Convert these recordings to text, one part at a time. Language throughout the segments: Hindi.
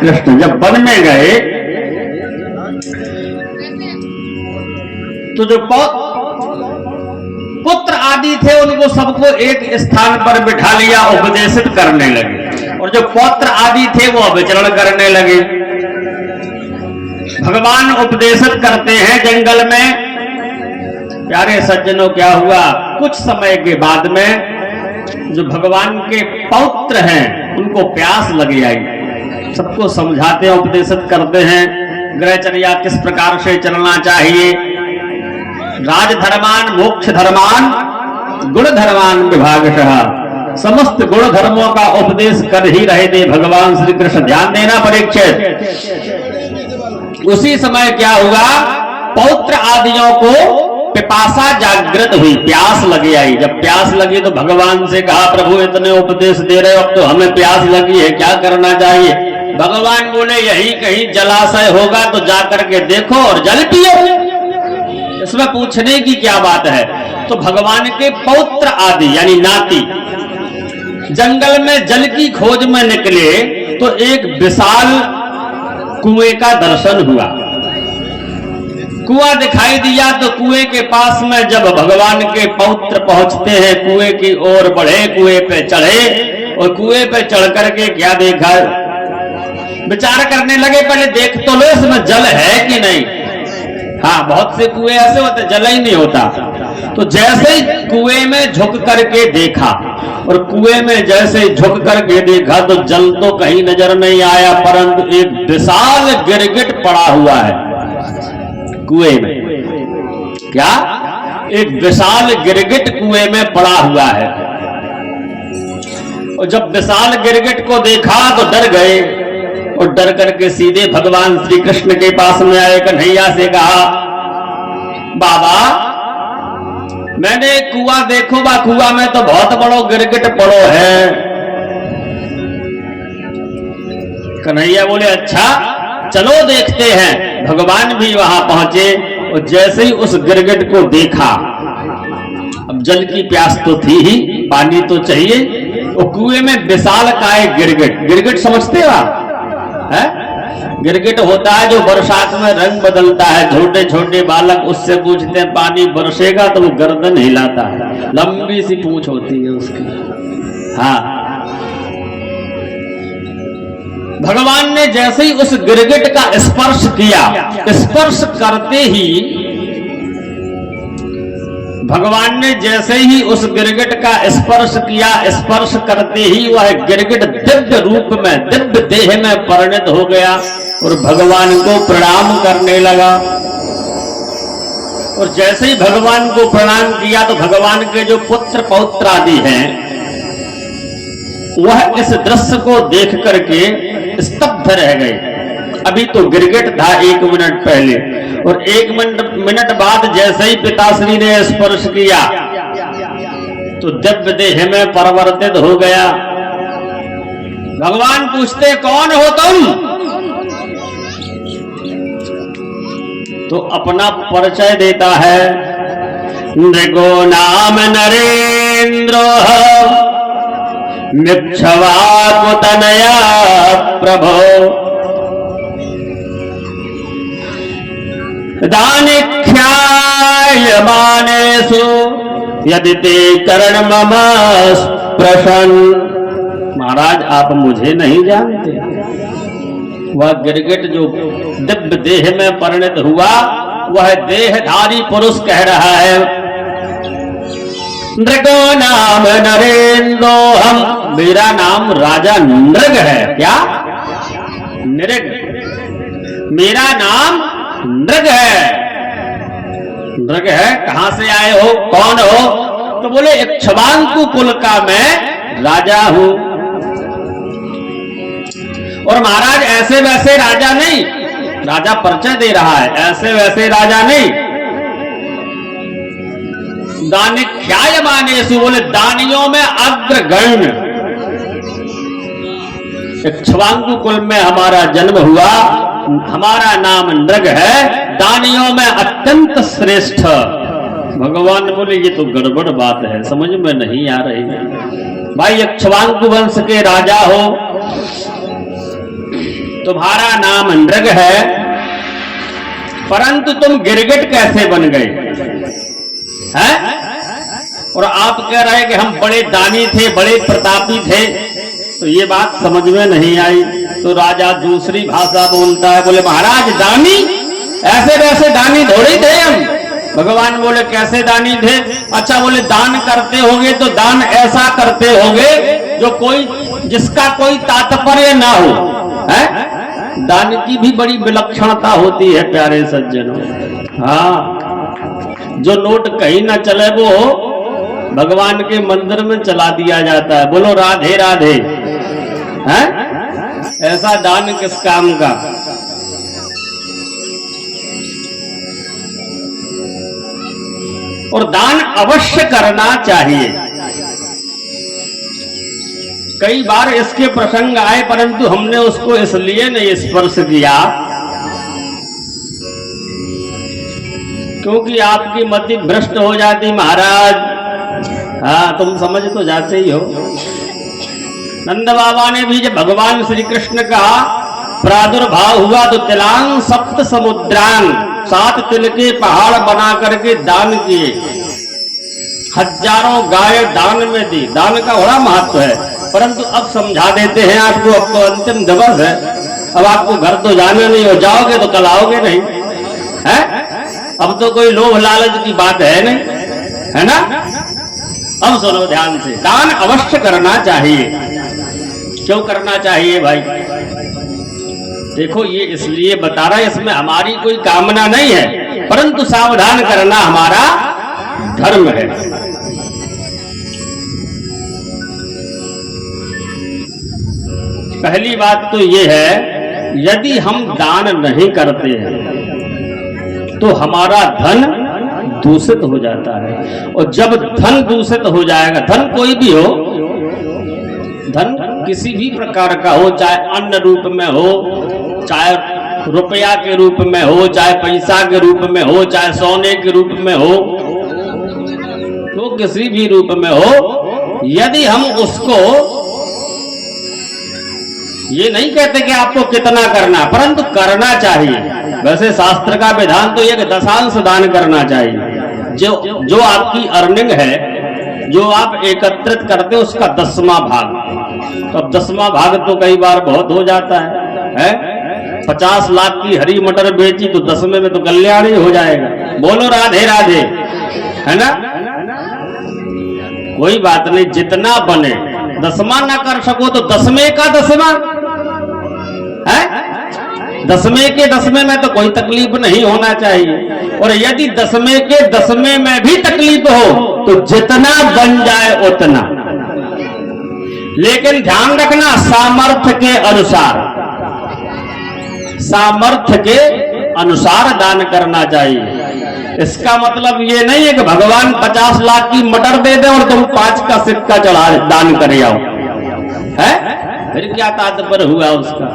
कृष्ण जब वन में गए तो जो पुत्र आदि थे उनको सबको एक स्थान पर बिठा लिया, उपदेशित करने लगे। और जो पौत्र आदि थे वो विचरण करने लगे। भगवान उपदेशित करते हैं जंगल में। प्यारे सज्जनों, क्या हुआ, कुछ समय के बाद में जो भगवान के पौत्र हैं उनको प्यास लगी आई। सबको समझाते हैं, उपदेशित करते हैं ग्रहचर्या किस प्रकार से चलना चाहिए। राजधर्मान मोक्ष धर्मान गुण धर्मान विभागशः, समस्त गुण धर्मों का उपदेश कर ही रहे थे भगवान श्री कृष्ण। ध्यान देना परीक्षित। उसी समय क्या हुआ, पौत्र आदियों को पिपासा जागृत हुई, प्यास लगी आई। जब प्यास लगी तो भगवान से कहा, प्रभु इतने उपदेश दे रहे हो, अब तो हमें प्यास लगी है, क्या करना चाहिए। भगवान बोले, यही कहीं जलाशय होगा तो जाकर के देखो और जल पियो, इसमें पूछने की क्या बात है। तो भगवान के पौत्र आदि यानी नाती जंगल में जल की खोज में निकले तो एक विशाल कुएं का दर्शन हुआ। कुआं दिखाई दिया तो कुएं के पास में जब भगवान के पौत्र पहुंचते हैं, कुएं की ओर बढ़े, कुएं पे चढ़े और कुएं पे चढ़ करके क्या देखा, विचार करने लगे, पहले देख तो लो इसमें जल है कि नहीं। हाँ, बहुत से कुएं ऐसे होते जल ही नहीं होता। तो जैसे ही कुएं में झुक करके देखा और कुएं में जैसे झुक करके देखा तो जल तो कहीं नजर नहीं आया, परंतु एक विशाल गिरगिट पड़ा हुआ है कुएं में। क्या, एक विशाल गिरगिट कुएं में पड़ा हुआ है। और जब विशाल गिरगिट को देखा तो डर गए और डर करके सीधे भगवान श्री कृष्ण के पास में आए। कन्हैया से कहा, बाबा मैंने कुआं देखो बा, कुआं में तो बहुत बड़ो गिरगिट पड़ो है। कन्हैया बोले, अच्छा चलो देखते हैं। भगवान भी वहां पहुंचे और जैसे ही उस गिरगिट को देखा, अब जल की प्यास तो थी ही, पानी तो चाहिए। वो कुएं में विशाल काय गिरगिट, गिरगिट समझते हो आप है? गिरगिट होता है जो बरसात में रंग बदलता है, छोटे छोटे बालक उससे पूछते हैं पानी बरसेगा तो वो गर्दन हिलाता है, लंबी सी पूंछ होती है उसकी। हाँ, भगवान ने जैसे ही उस गिरगिट का स्पर्श किया, स्पर्श करते ही भगवान ने जैसे ही उस गिरगिट का स्पर्श किया, स्पर्श करते ही वह गिरगिट दिव्य रूप में, दिव्य देह में परिणत हो गया और भगवान को प्रणाम करने लगा। और जैसे ही भगवान को प्रणाम किया तो भगवान के जो पुत्र पौत्र आदि हैं वह इस दृश्य को देख करके स्तब्ध रह गए। अभी तो गिरगिट था 1 मिनट पहले, और 1 मिनट बाद जैसे ही पिताश्री ने स्पर्श किया तो दिव्य देह में परिवर्तित हो गया। भगवान पूछते, कौन हो तुम? तो अपना परिचय देता है, नृगो नाम नरेंद्र मिक्षवाकुतनया प्रभो दानिख्यायमानेषु यदि ते करण मम स्पृशन। महाराज आप मुझे नहीं जानते। वह गिरगिट जो दिव्य देह में परिणत हुआ वह देहधारी पुरुष कह रहा है, नृगो नाम नरेंद्रो हम, मेरा नाम राजा नृग है। क्या? नृग, मेरा नाम नृग है। नृग है, कहां से आए हो, कौन हो? तो बोले इक्ष्वाकु कुल का मैं राजा हूं। और महाराज ऐसे वैसे राजा नहीं, राजा परिचय दे रहा है, ऐसे वैसे राजा नहीं। दानिख्यायमानेषु, बोले दानियों में अग्रगण्य, इक्ष्वाकु कुल में हमारा जन्म हुआ, हमारा नाम नृग है, दानियों में अत्यंत श्रेष्ठ। भगवान बोले ये तो गड़बड़ बात है, समझ में नहीं आ रही। भाई इक्ष्वाकु वंश के राजा हो, तुम्हारा नाम नृग है, परंतु तुम गिरगिट कैसे बन गए हैं? और आप कह रहे हैं कि हम बड़े दानी थे, बड़े प्रतापी थे। तो ये बात समझ में नहीं आई। तो राजा दूसरी भाषा बोलता है, बोले महाराज दानी, ऐसे वैसे दानी थोड़ी थे हम। भगवान बोले कैसे दानी थे? अच्छा, बोले दान करते होगे तो दान ऐसा करते होगे जो जिसका कोई तात्पर्य ना हो, है? दान की भी बड़ी विलक्षणता होती है प्यारे सज्जनों। हाँ, जो नोट कहीं ना चले वो भगवान के मंदिर में चला दिया जाता है। बोलो राधे राधे, हैं? ऐसा दान किस काम का? और दान अवश्य करना चाहिए। कई बार इसके प्रसंग आए, परंतु हमने उसको इसलिए नहीं स्पर्श किया क्योंकि आपकी मति भ्रष्ट हो जाती महाराज। हाँ, तुम समझ तो जाते ही हो। नंद बाबा ने भी जब भगवान श्री कृष्ण का प्रादुर्भाव हुआ तो तिलांग सप्त समुद्रान, 7 तिल के पहाड़ बना करके दान किए, हजारों गाय दान में दी। दान का बड़ा महत्व है, परंतु अब समझा देते हैं आपको। अब तो अंतिम दिवस है, अब आपको घर तो जाना नहीं, हो जाओगे तो कल आओगे नहीं, है? अब तो कोई लोभ लालच की बात है नहीं, है ना? अब सुनो ध्यान से, दान अवश्य करना चाहिए। क्यों करना चाहिए भाई? देखो, ये इसलिए बता रहा है, इसमें हमारी कोई कामना नहीं है, परंतु सावधान करना हमारा धर्म है। पहली बात तो ये है, यदि हम दान नहीं करते हैं तो हमारा धन दूषित हो जाता है। और जब धन दूषित हो जाएगा, धन कोई भी हो, धन किसी भी प्रकार का हो, चाहे अन्न रूप में हो, चाहे रुपया के रूप में हो, चाहे पैसा के रूप में हो, चाहे सोने के रूप में हो, तो किसी भी रूप में हो, यदि हम उसको, ये नहीं कहते कि आपको कितना करना, परंतु करना चाहिए। वैसे शास्त्र का विधान तो ये कि दशांश दान करना चाहिए। जो आपकी अर्निंग है, जो आप एकत्रित करते हो, उसका 10वां भाग। तो अब 10वां भाग तो कई बार बहुत हो जाता है? 50 लाख की हरी मटर बेची तो 10वें में तो कल्याण ही हो जाएगा। बोलो राधे राधे, है ना? कोई बात नहीं, जितना बने। 10वां ना कर सको तो 10वें का 10वां, है? 10वें के 10वें में तो कोई तकलीफ नहीं होना चाहिए। और यदि 10वें के 10वें में भी तकलीफ हो तो जितना बन जाए उतना, लेकिन ध्यान रखना सामर्थ्य के अनुसार, सामर्थ्य के अनुसार दान करना चाहिए। इसका मतलब ये नहीं है कि भगवान 50 लाख की मटर दे दे और तुम 5 का सिक्का चढ़ा दान कर आओ, है? फिर क्या तात्पर्य हुआ उसका?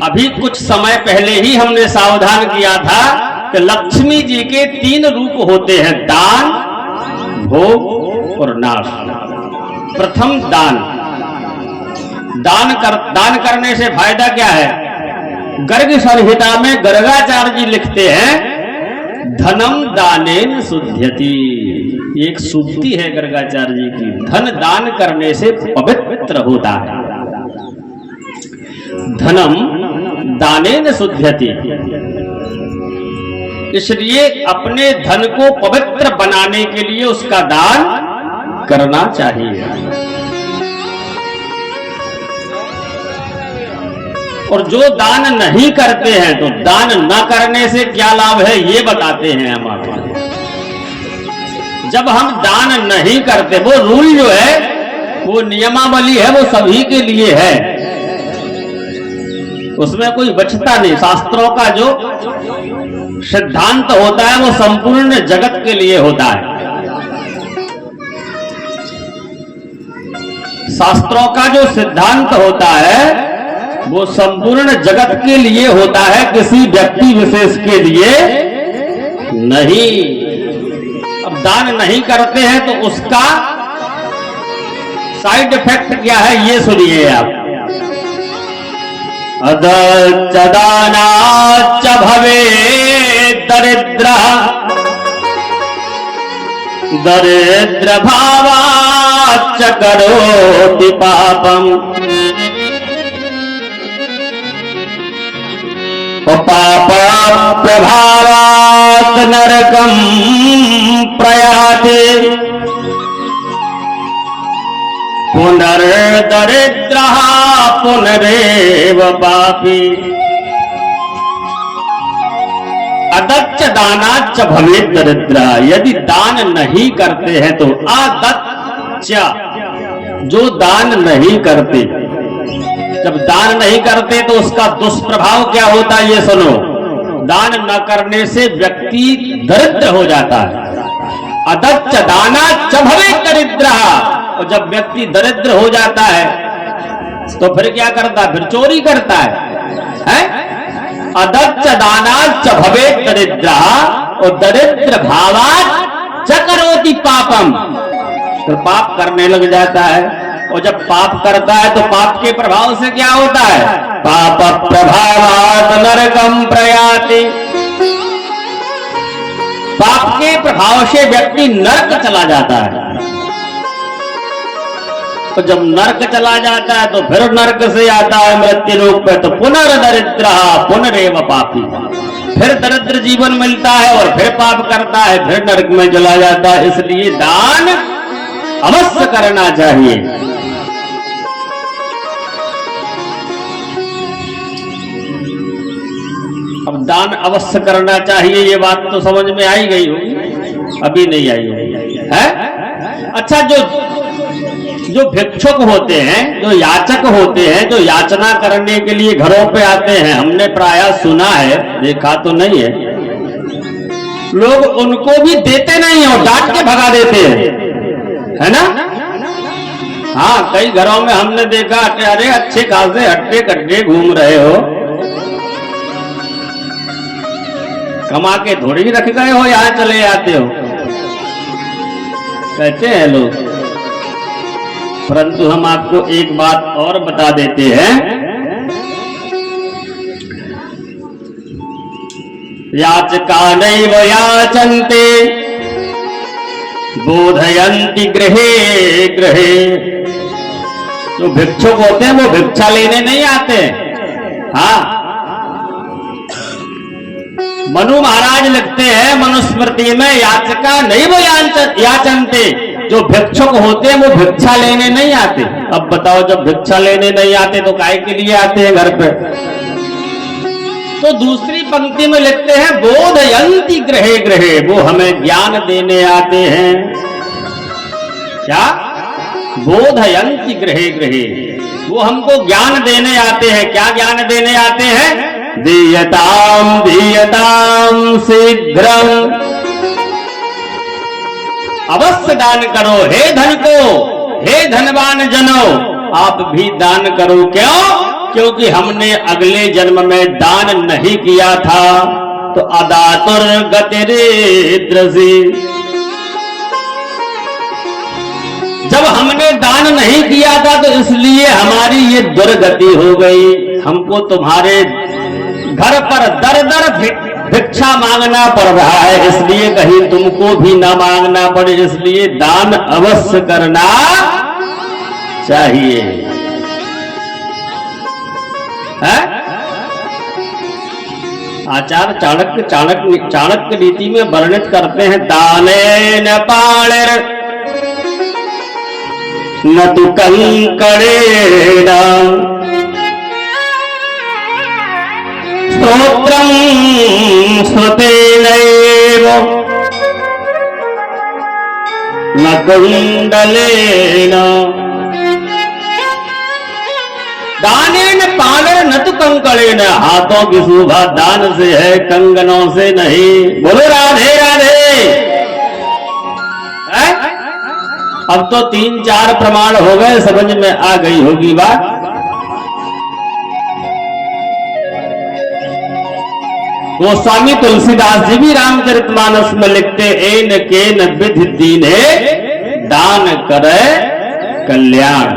अभी कुछ समय पहले ही हमने सावधान किया था कि लक्ष्मी जी के 3 रूप होते हैं, दान, भोग और नाश। प्रथम दान। दान करने से फायदा क्या है? गर्ग संहिता में गर्गाचार्य जी लिखते हैं, धनम दानेन शुद्ध्यति। एक सूक्ति है गर्गाचार्य जी की, धन दान करने से पवित्र होता है। धनम दानेन शुद्ध्यति। इसलिए अपने धन को पवित्र बनाने के लिए उसका दान करना चाहिए। और जो दान नहीं करते हैं तो दान न करने से क्या लाभ है ये बताते हैं हम आपको। जब हम दान नहीं करते, वो रूल जो है, वो नियमावली है, वो सभी के लिए है, उसमें कोई बचता नहीं। शास्त्रों का जो सिद्धांत होता है वो संपूर्ण जगत के लिए होता है। शास्त्रों का जो सिद्धांत होता है वो संपूर्ण जगत के लिए होता है, किसी व्यक्ति विशेष के लिए नहीं। अब दान नहीं करते हैं तो उसका साइड इफेक्ट क्या है ये सुनिए आप। अदच्च दानाच्च भवे दरिद्र, दरिद्र भावाच्च करोति पापम, पाप प्रभावात् नरकं प्रयाति, पुनर्दरिद्रः पुनरेव पापी। अदच्च दानाच्च भवेत् दरिद्र, यदि दान नहीं करते हैं तो अदच्च, जो दान नहीं करते, जब दान नहीं करते तो उसका दुष्प्रभाव क्या होता है ये सुनो। दान न करने से व्यक्ति दरिद्र हो जाता है। अदच्च दानाच्च भवेत् दरिद्र, और जब व्यक्ति दरिद्र हो जाता है तो फिर क्या करता है, फिर चोरी करता है? अदच्च दानाच्च भवेत् दरिद्र, और दरिद्र भावात् च करोति पापम, तो पाप करने लग जाता है। और जब पाप करता है तो पाप के प्रभाव से क्या होता है, पाप प्रभावात् नरकं प्रयाति, पाप के प्रभाव से व्यक्ति नरक चला जाता है। तो जब नरक चला जाता है तो फिर नरक से आता है मृत्युलोक पे, तो पुनर्दरिद्र पुनरेव पापी, फिर दरिद्र जीवन मिलता है और फिर पाप करता है, फिर नरक में चला जाता है। इसलिए दान अवश्य करना चाहिए। अब दान अवश्य करना चाहिए, ये बात तो समझ में आई गई होगी, अभी नहीं आई है? अच्छा, जो भिक्षुक होते हैं, जो याचक होते हैं, जो याचना करने के लिए घरों पे आते हैं, हमने प्रायः सुना है, देखा तो नहीं है, लोग उनको भी देते नहीं और डांट के भगा देते हैं, है ना? हाँ, कई घरों में हमने देखा कि अरे अच्छे खासे हट्टे कट्टे घूम रहे हो, कमा के थोड़ी रख गए हो, यहां चले आते हो, कहते हैं लोग। परंतु हम आपको एक बात और बता देते हैं, याचका नैव याचन्ते बोधयन्ति गृहे गृहे। जो भिक्षुक होते हैं वो भिक्षा लेने नहीं आते। हाँ, मनु महाराज लिखते हैं मनुस्मृति में, याचका नैव याचन्ते, जो भिक्षुक होते हैं वो भिक्षा लेने नहीं आते। अब बताओ, जब भिक्षा लेने नहीं आते तो काहे के लिए आते हैं घर पे? तो दूसरी पंक्ति में लिखते हैं बोधयन्ति गृहे गृहे, वो हमें ज्ञान देने आते हैं। क्या? बोधयन्ति गृहे गृहे, वो हमको ज्ञान देने आते हैं। क्या ज्ञान देने आते हैं? दीयताम दीयताम शीघ्रम, अवश्य दान करो हे धन को, हे धनवान जनो, आप भी दान करो। क्यों? क्योंकि हमने अगले जन्म में दान नहीं किया था, तो अदातुर गतिरेद्रसी, जब हमने दान नहीं किया था तो इसलिए हमारी ये दुर्गति हो गई। हमको तुम्हारे घर पर दर दर भिक्षा मांगना पड़ रहा है, इसलिए कहीं तुमको भी ना मांगना पड़े, इसलिए दान अवश्य करना चाहिए। है? आचार्य चाणक्य नीति में वर्णित करते हैं, दानेन पाणिर न तु कंकड़ेन स्तोत्रं श्रुतेनैव न कुंडलेन। दानेन पाणिर न तु कंकड़ेन, हाथों की शोभा दान से है, कंगनों से नहीं। बोलो राधे राधे। अब तो 3-4 प्रमाण हो गए, समझ में आ गई होगी बात। गोस्वामी तुलसीदास जी भी रामचरितमानस में लिखते, एन केन विधि दीने दान करे कल्याण।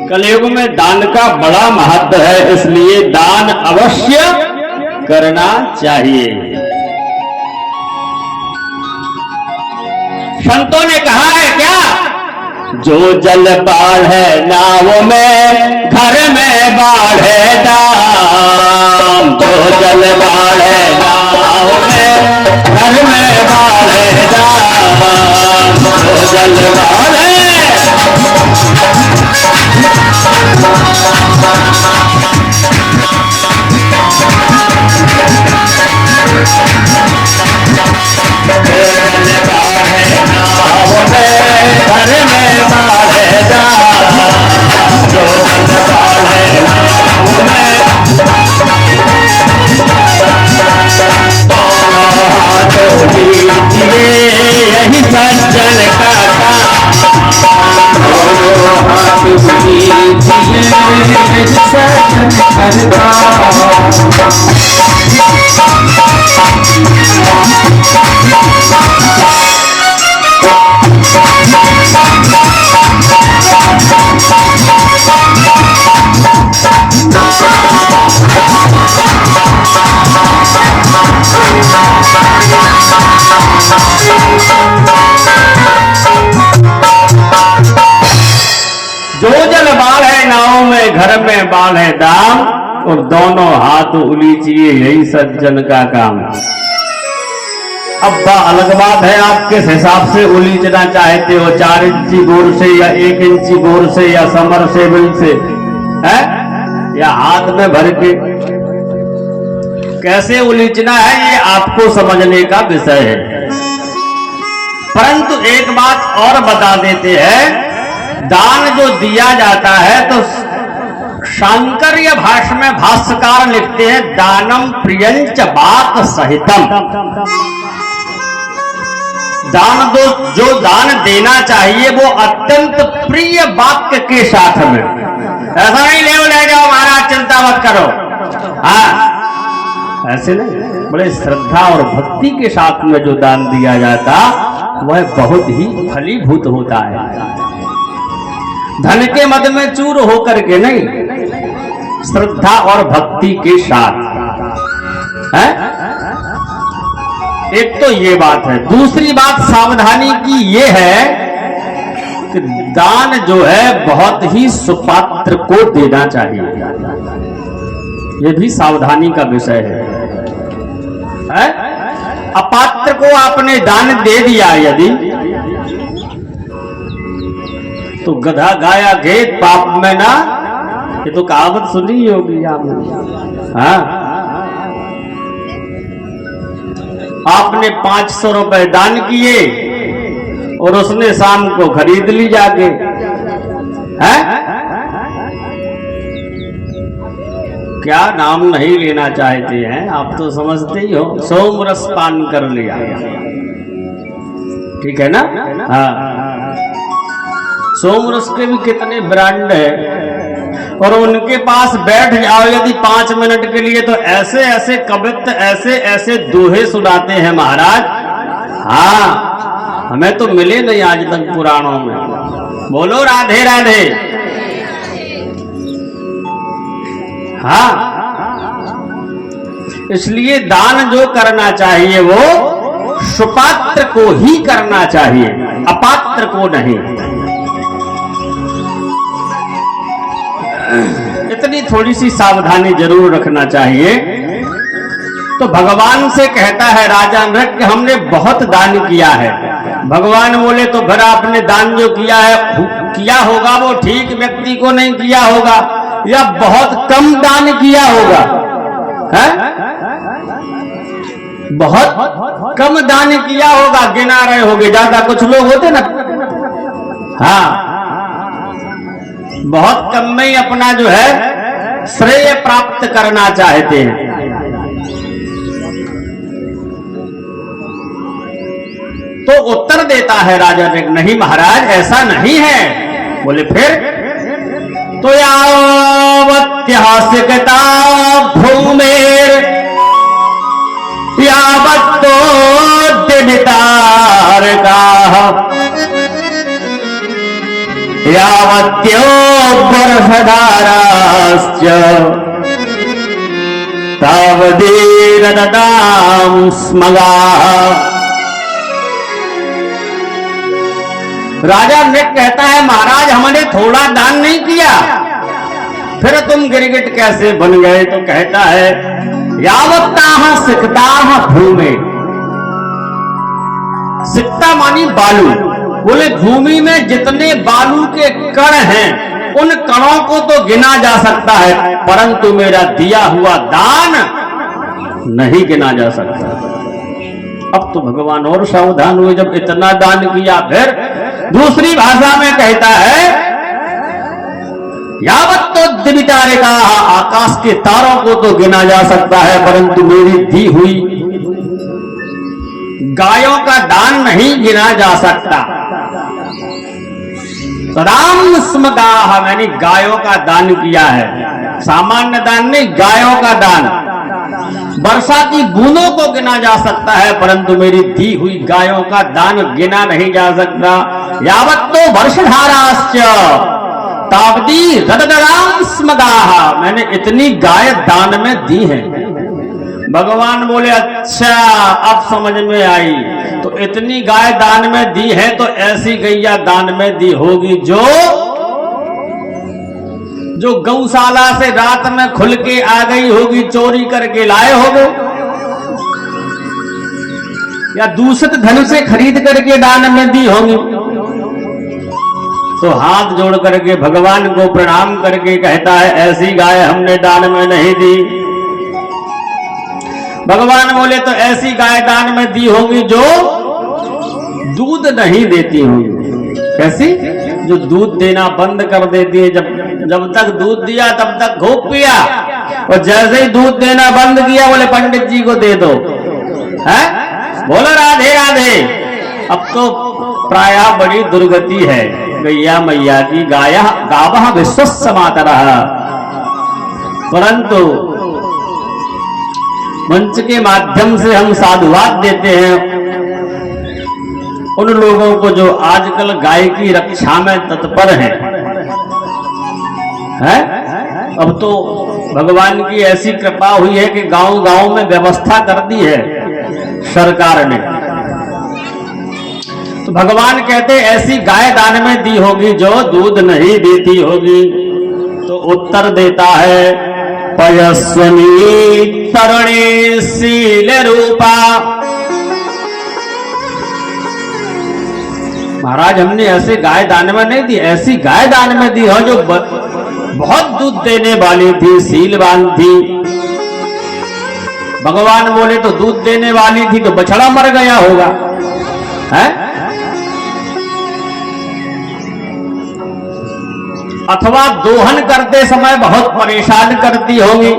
कलयुग में दान का बड़ा महत्व है, इसलिए दान अवश्य करना चाहिए। संतों ने कहा है क्या, जो जल बाढ़े नाव में घर में बाढ़े दाम, जो जल बाढ़े नाव में घर में बाढ़े दाम, जो जल बाढ़े यही सज्जन का जो जल बाढ़ है नाव में घर में बाढ़ है दाम, और दोनों हाथ उलीचिए यही सज्जन का काम। अब अलग बात है आप किस हिसाब से उलीचना चाहते हो, 4 इंची बोर से या 1 इंची बोर से या समरसेबल से है, या हाथ में भर के कैसे उलीचना है, ये आपको समझने का विषय है। परंतु एक बात और बता देते हैं, दान जो दिया जाता है तो शांकर्य भाष्य में भाष्यकार लिखते हैं, दानम प्रियंच बात सहितम। दान दो, जो दान देना चाहिए वो अत्यंत प्रिय वाक्य के साथ में, ऐसा नहीं ले जाओ महाराज चिंता मत करो, हाँ ऐसे नहीं, बड़े श्रद्धा और भक्ति के साथ में जो दान दिया जाता वह बहुत ही फलीभूत होता है। धन के मद में चूर होकर के नहीं, श्रद्धा और भक्ति के साथ है। एक तो ये बात है, दूसरी बात सावधानी की ये है कि दान जो है बहुत ही सुपात्र को देना चाहिए, ये भी सावधानी का विषय है। अपात्र को आपने दान दे दिया यदि, तो गधा गाया घेत पाप में ना, ये तो कहावत सुनी होगी आपने। हाँ, आपने 500 रुपए दान किए और उसने शाम को खरीद ली जाके, हैं? क्या नाम नहीं लेना चाहते हैं आप तो समझते ही हो, सोमरस पान कर लिया, ठीक है ना। हाँ, सोमरस के भी कितने ब्रांड है, और उनके पास बैठ जाओ यदि 5 मिनट के लिए तो ऐसे ऐसे कवित्त ऐसे ऐसे दोहे सुनाते हैं महाराज। हाँ, हमें तो मिले नहीं आज तक पुराणों में। बोलो राधे राधे। हाँ, इसलिए दान जो करना चाहिए वो सुपात्र को ही करना चाहिए, अपात्र को नहीं। इतनी थोड़ी सी सावधानी जरूर रखना चाहिए। तो भगवान से कहता है राजा नृप कि हमने बहुत दान किया है। भगवान बोले तो फिर आपने दान जो किया है, किया होगा वो ठीक व्यक्ति को नहीं किया होगा, या बहुत कम दान किया होगा, है? बहुत कम दान किया होगा, गिना रहे होगे, ज्यादा कुछ लोग होते ना, हाँ, बहुत कम में ही अपना जो है श्रेय प्राप्त करना चाहते हैं। तो उत्तर देता है राजा ने, नहीं महाराज ऐसा नहीं है। बोले फिर? तो यावत्यासिकता भूमेर यावत्तो दिनितार का यावत्यो वर्षधाराश्च तावदेरदतां स्मगाः। राजा मृग कहता है महाराज हमने थोड़ा दान नहीं किया, फिर तुम गिरगिट कैसे बन गए? तो कहता है यावत्ताः सिक्ताः भूमि। सिक्ता मानी बालू। बोले भूमि में जितने बालू के कण हैं उन कणों को तो गिना जा सकता है, परंतु मेरा दिया हुआ दान नहीं गिना जा सकता। अब तो भगवान और सावधान हुए, जब इतना दान किया। फिर दूसरी भाषा में कहता है यावत तो दिवितारिका, आकाश के तारों को तो गिना जा सकता है, परंतु मेरी दी हुई गायों का दान नहीं गिना जा सकता। राम स्मगाह, मैंने गायों का दान किया है, सामान्य दान नहीं, गायों का दान। वर्षा की बूंदों को गिना जा सकता है, परंतु मेरी दी हुई गायों का दान गिना नहीं जा सकता। यावत तो वर्षधाराश्च तावती रदराम स्मगाह, मैंने इतनी गाय दान में दी है। भगवान बोले अच्छा अब समझ में आई, तो इतनी गाय दान में दी है तो ऐसी गैया दान में दी होगी जो गौशाला से रात में खुल के आ गई होगी, चोरी करके लाए होगे, या दूषित धन से खरीद करके दान में दी होंगी। तो हाथ जोड़ करके भगवान को प्रणाम करके कहता है ऐसी गाय हमने दान में नहीं दी। भगवान बोले तो ऐसी गाय दान में दी होंगी जो दूध नहीं देती होंगी। कैसी? जो दूध देना बंद कर देती है। जब तक दूध दिया तब तक खूब पिया, और जैसे ही दूध देना बंद किया बोले पंडित जी को दे दो, है? बोलो राधे राधे। अब तो प्रायः बड़ी दुर्गति है गैया मैया की। गावः विश्वस्य मातरः। परंतु मंच के माध्यम से हम साधुवाद देते हैं उन लोगों को जो आजकल गाय की रक्षा में तत्पर हैं। अब तो भगवान की ऐसी कृपा हुई है कि गांव-गांव में व्यवस्था कर दी है सरकार ने। तो भगवान कहते ऐसी गाय दान में दी होगी जो दूध नहीं देती होगी। तो उत्तर देता है पयस्वनी तरुणी शील रूपा। महाराज हमने ऐसे गाय दान में नहीं दी, ऐसी गाय दान में दी हो जो बहुत दूध देने वाली थी, शीलवान थी। भगवान बोले तो दूध देने वाली थी तो बछड़ा मर गया होगा, है? अथवा दोहन करते समय बहुत परेशान करती होगी।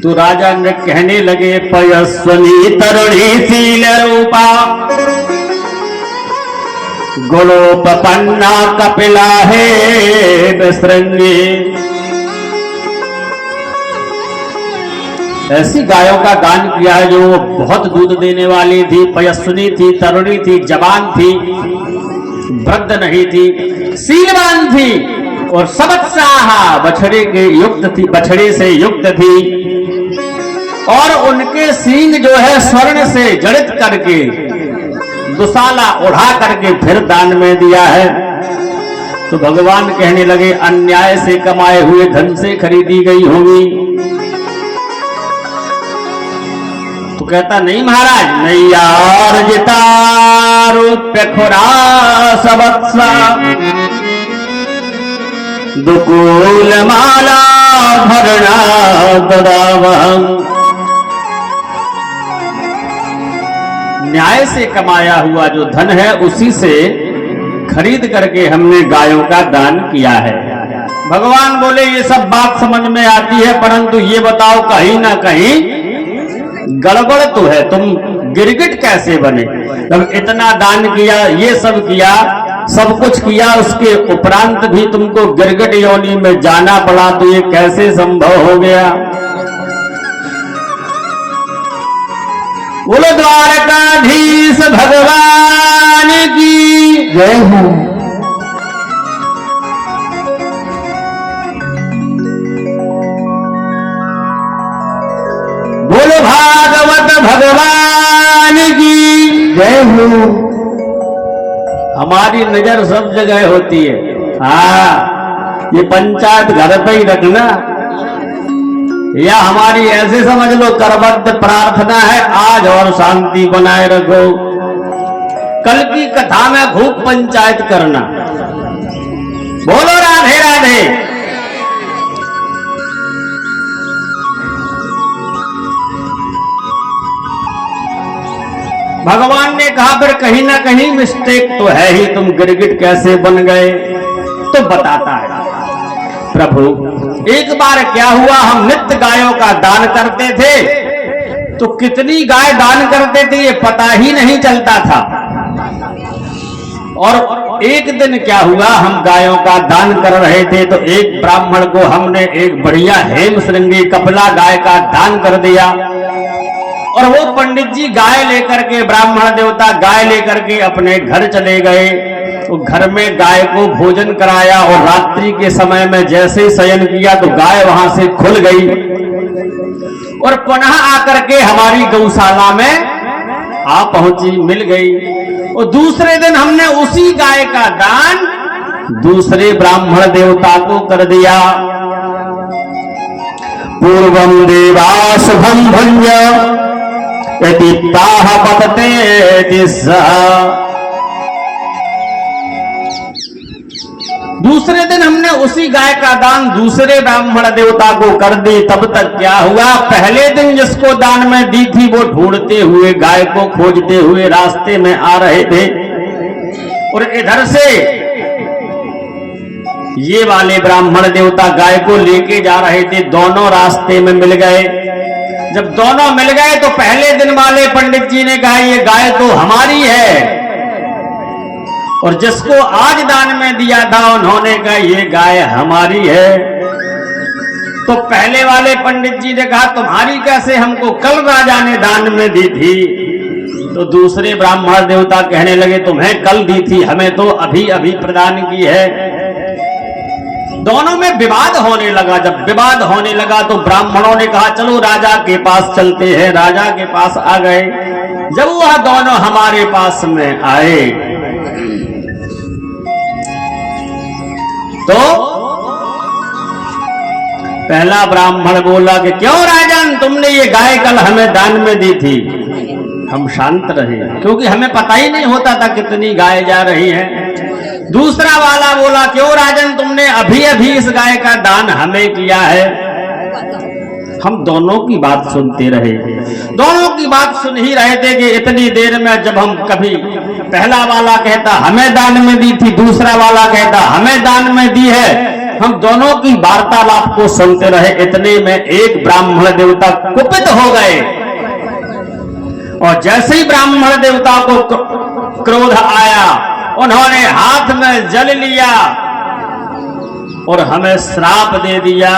तो राजा ने कहने लगे पयस्वनी तरुणी शील रूपा गुणोपपन्ना कपिला है विसृंगी। ऐसी गायों का दान किया है जो बहुत दूध देने वाली थी, पयस्वनी थी, तरुणी थी, जवान थी, वृद्ध नहीं थी, शीलवान थी और सबत्साहा बछड़े के युक्त थी, बछड़े से युक्त थी, और उनके सींग जो है स्वर्ण से जड़ित करके दुशाला उड़ा करके फिर दान में दिया है। तो भगवान कहने लगे अन्याय से कमाए हुए धन से खरीदी गई होगी। तो कहता नहीं महाराज, नैयार्जिता रूप्य खुरा सबत्सा दुकूल माला भरणा ददावहं। न्याय से कमाया हुआ जो धन है उसी से खरीद करके हमने गायों का दान किया है। भगवान बोले ये सब बात समझ में आती है, परंतु ये बताओ कहीं ना कहीं गड़बड़ तो है। तुम गिरगिट कैसे बने? जब इतना दान किया, ये सब किया, सब कुछ किया, उसके उपरांत भी तुमको गिरगिट योनि में जाना पड़ा, तो ये कैसे संभव हो गया? बोलो द्वारकाधीश भगवान की जय हो। बोलो भागवत भगवान की जय हो। हमारी नजर सब जगह होती है। हाँ, ये पंचायत घर पे ही रखना, या हमारी ऐसे समझ लो करबद्ध प्रार्थना है आज और शांति बनाए रखो। कल की कथा में खूब पंचायत करना। बोलो राधे राधे। भगवान ने कहा फिर कहीं ना कहीं मिस्टेक तो है ही, तुम गिरगिट कैसे बन गए? तो बताता है प्रभु, एक बार क्या हुआ, हम नित्य गायों का दान करते थे, तो कितनी गाय दान करते थे ये पता ही नहीं चलता था। और एक दिन क्या हुआ, हम गायों का दान कर रहे थे तो एक ब्राह्मण को हमने एक बढ़िया हेम श्रृंगी कपिला गाय का दान कर दिया। और वो पंडित जी गाय लेकर के, ब्राह्मण देवता गाय लेकर के अपने घर चले गए। तो घर में गाय को भोजन कराया और रात्रि के समय में जैसे शयन किया तो गाय वहां से खुल गई और पुनः आकर के हमारी गौशाला में आ पहुंची, मिल गई। और दूसरे दिन हमने उसी गाय का दान दूसरे ब्राह्मण देवता को कर दिया। पूर्वम देवा शुभम भंज यदि ताह पतते दिशा। दूसरे दिन हमने उसी गाय का दान दूसरे ब्राह्मण देवता को कर दी। तब तक क्या हुआ, पहले दिन जिसको दान में दी थी वो ढूंढते हुए, गाय को खोजते हुए रास्ते में आ रहे थे और इधर से ये वाले ब्राह्मण देवता गाय को लेके जा रहे थे। दोनों रास्ते में मिल गए। जब दोनों मिल गए तो पहले दिन वाले पंडित जी ने कहा ये गाय तो हमारी है, और जिसको आज दान में दिया था उन्होंने कहा ये गाय हमारी है। तो पहले वाले पंडित जी ने कहा तुम्हारी कैसे, हमको कल राजा ने दान में दी थी। तो दूसरे ब्राह्मण देवता कहने लगे तुम्हें कल दी थी, हमें तो अभी अभी प्रदान की है। दोनों में विवाद होने लगा। जब विवाद होने लगा तो ब्राह्मणों ने कहा चलो राजा के पास चलते हैं। राजा के पास आ गए। जब वह दोनों हमारे पास में आए तो पहला ब्राह्मण बोला कि क्यों राजन, तुमने ये गाय कल हमें दान में दी थी। हम शांत रहे क्योंकि हमें पता ही नहीं होता था कितनी गाय जा रही है। दूसरा वाला बोला क्यों राजन, तुमने अभी अभी इस गाय का दान हमें किया है। हम दोनों की बात सुनते रहे। दोनों की बात सुन ही रहे थे कि इतनी देर में जब हम कभी पहला वाला कहता हमें दान में दी थी, दूसरा वाला कहता हमें दान में दी है। हम दोनों की वार्तालाप को सुनते रहे। इतने में एक ब्राह्मण देवता कुपित हो गए और जैसे ही ब्राह्मण देवता को क्रोध आया उन्होंने हाथ में जल लिया और हमें श्राप दे दिया।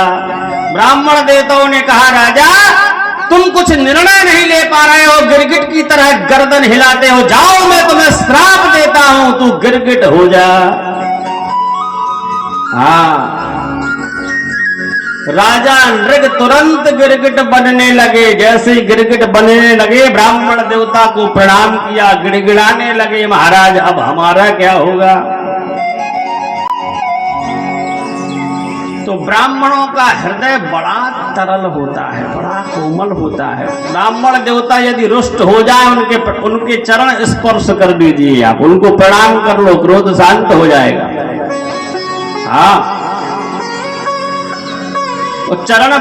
ब्राह्मण देवताओं ने कहा राजा तुम कुछ निर्णय नहीं ले पा रहे हो, गिरगिट की तरह गर्दन हिलाते हो, जाओ मैं तुम्हें श्राप देता हूं, तू गिरगिट हो जा। हाँ, राजा नृग तुरंत गिरगिट बनने लगे। जैसे ही गिरगिट बनने लगे ब्राह्मण देवता को प्रणाम किया, गिड़गिड़ाने लगे महाराज अब हमारा क्या होगा। तो ब्राह्मणों का हृदय बड़ा तरल होता है, बड़ा कोमल होता है। ब्राह्मण देवता यदि रुष्ट हो जाए उनके चरण स्पर्श कर दीजिए, आप उनको प्रणाम कर लो, क्रोध शांत हो जाएगा। हाँ, तो चरण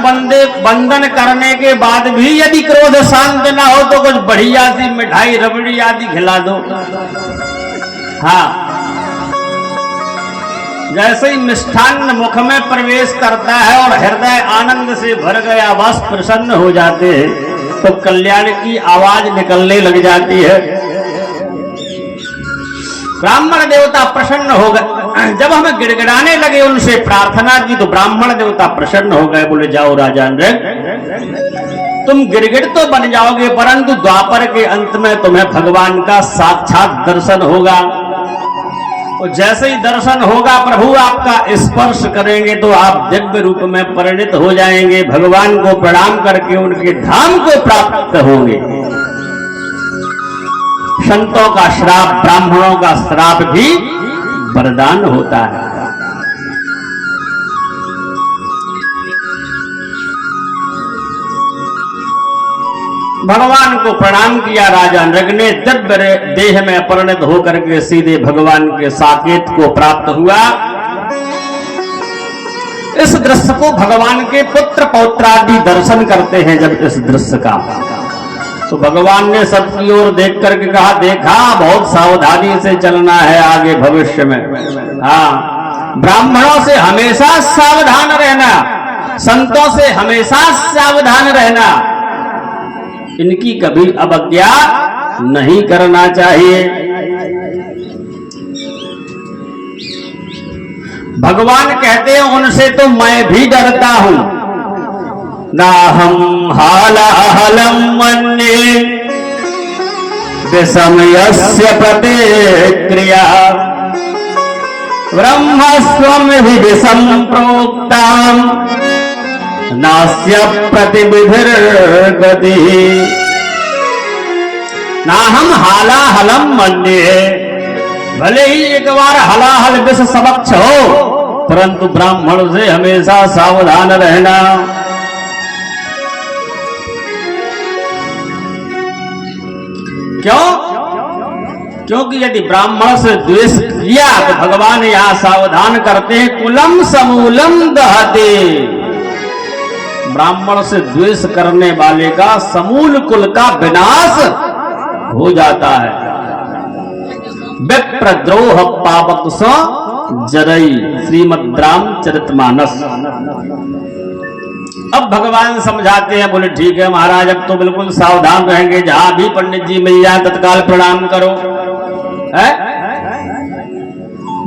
बंदन करने के बाद भी यदि क्रोध शांत ना हो तो कुछ बढ़िया सी मिठाई रबड़ी आदि खिला दो। हाँ, जैसे ही मिष्ठान्न मुख में प्रवेश करता है और हृदय आनंद से भर गया, बस प्रसन्न हो जाते हैं, तो कल्याण की आवाज निकलने लग जाती है। ब्राह्मण देवता प्रसन्न हो गए, जब हमें गिड़गिड़ाने लगे, उनसे प्रार्थना की, तो ब्राह्मण देवता प्रसन्न हो गए। बोले जाओ राजा नृग, तुम गिड़गिड़ तो बन जाओगे, परंतु द्वापर के अंत में तुम्हें भगवान का साक्षात दर्शन होगा। और जैसे ही दर्शन होगा, प्रभु आपका स्पर्श करेंगे तो आप दिव्य रूप में परिणित हो जाएंगे। भगवान को प्रणाम करके उनके धाम को प्राप्त होंगे। संतों का श्राप, ब्राह्मणों का श्राप भी वरदान होता है। भगवान को प्रणाम किया राजा नृग ने, दिव्य देह में परिणत होकर के सीधे भगवान के साकेत को प्राप्त हुआ। इस दृश्य को भगवान के पुत्र पौत्रादि दर्शन करते हैं। जब इस दृश्य का, तो भगवान ने सबकी ओर देख करके कहा, देखा बहुत सावधानी से चलना है आगे भविष्य में। हाँ, ब्राह्मणों से हमेशा सावधान रहना, संतों से हमेशा सावधान रहना, इनकी कभी अवज्ञा नहीं करना चाहिए। भगवान कहते हैं उनसे तो मैं भी डरता हूं। नाहं हालाहलं मन्ये विषमयस्य प्रतिक्रिया ब्रह्मस्वं हि विषम प्रोक्ताम् नास्य प्रतिविधिर्गति। नाहं हालाहलं मन्ये, भले ही एक बार हलाहल विष समक्ष हो, परंतु ब्राह्मण से हमेशा सावधान रहना। क्यों? क्योंकि यदि ब्राह्मण से द्वेष किया तो भगवान यहां सावधान करते हैं, कुलम समूलम दहते। ब्राह्मण से द्वेष करने वाले का समूल कुल का विनाश हो जाता है। विप्रद्रोह पावक स जरई, श्रीमद् रामचरितमानस। अब भगवान समझाते हैं, बोले ठीक है महाराज, अब तो बिल्कुल सावधान रहेंगे, जहां भी पंडित जी मिल जाए तत्काल प्रणाम करो। है?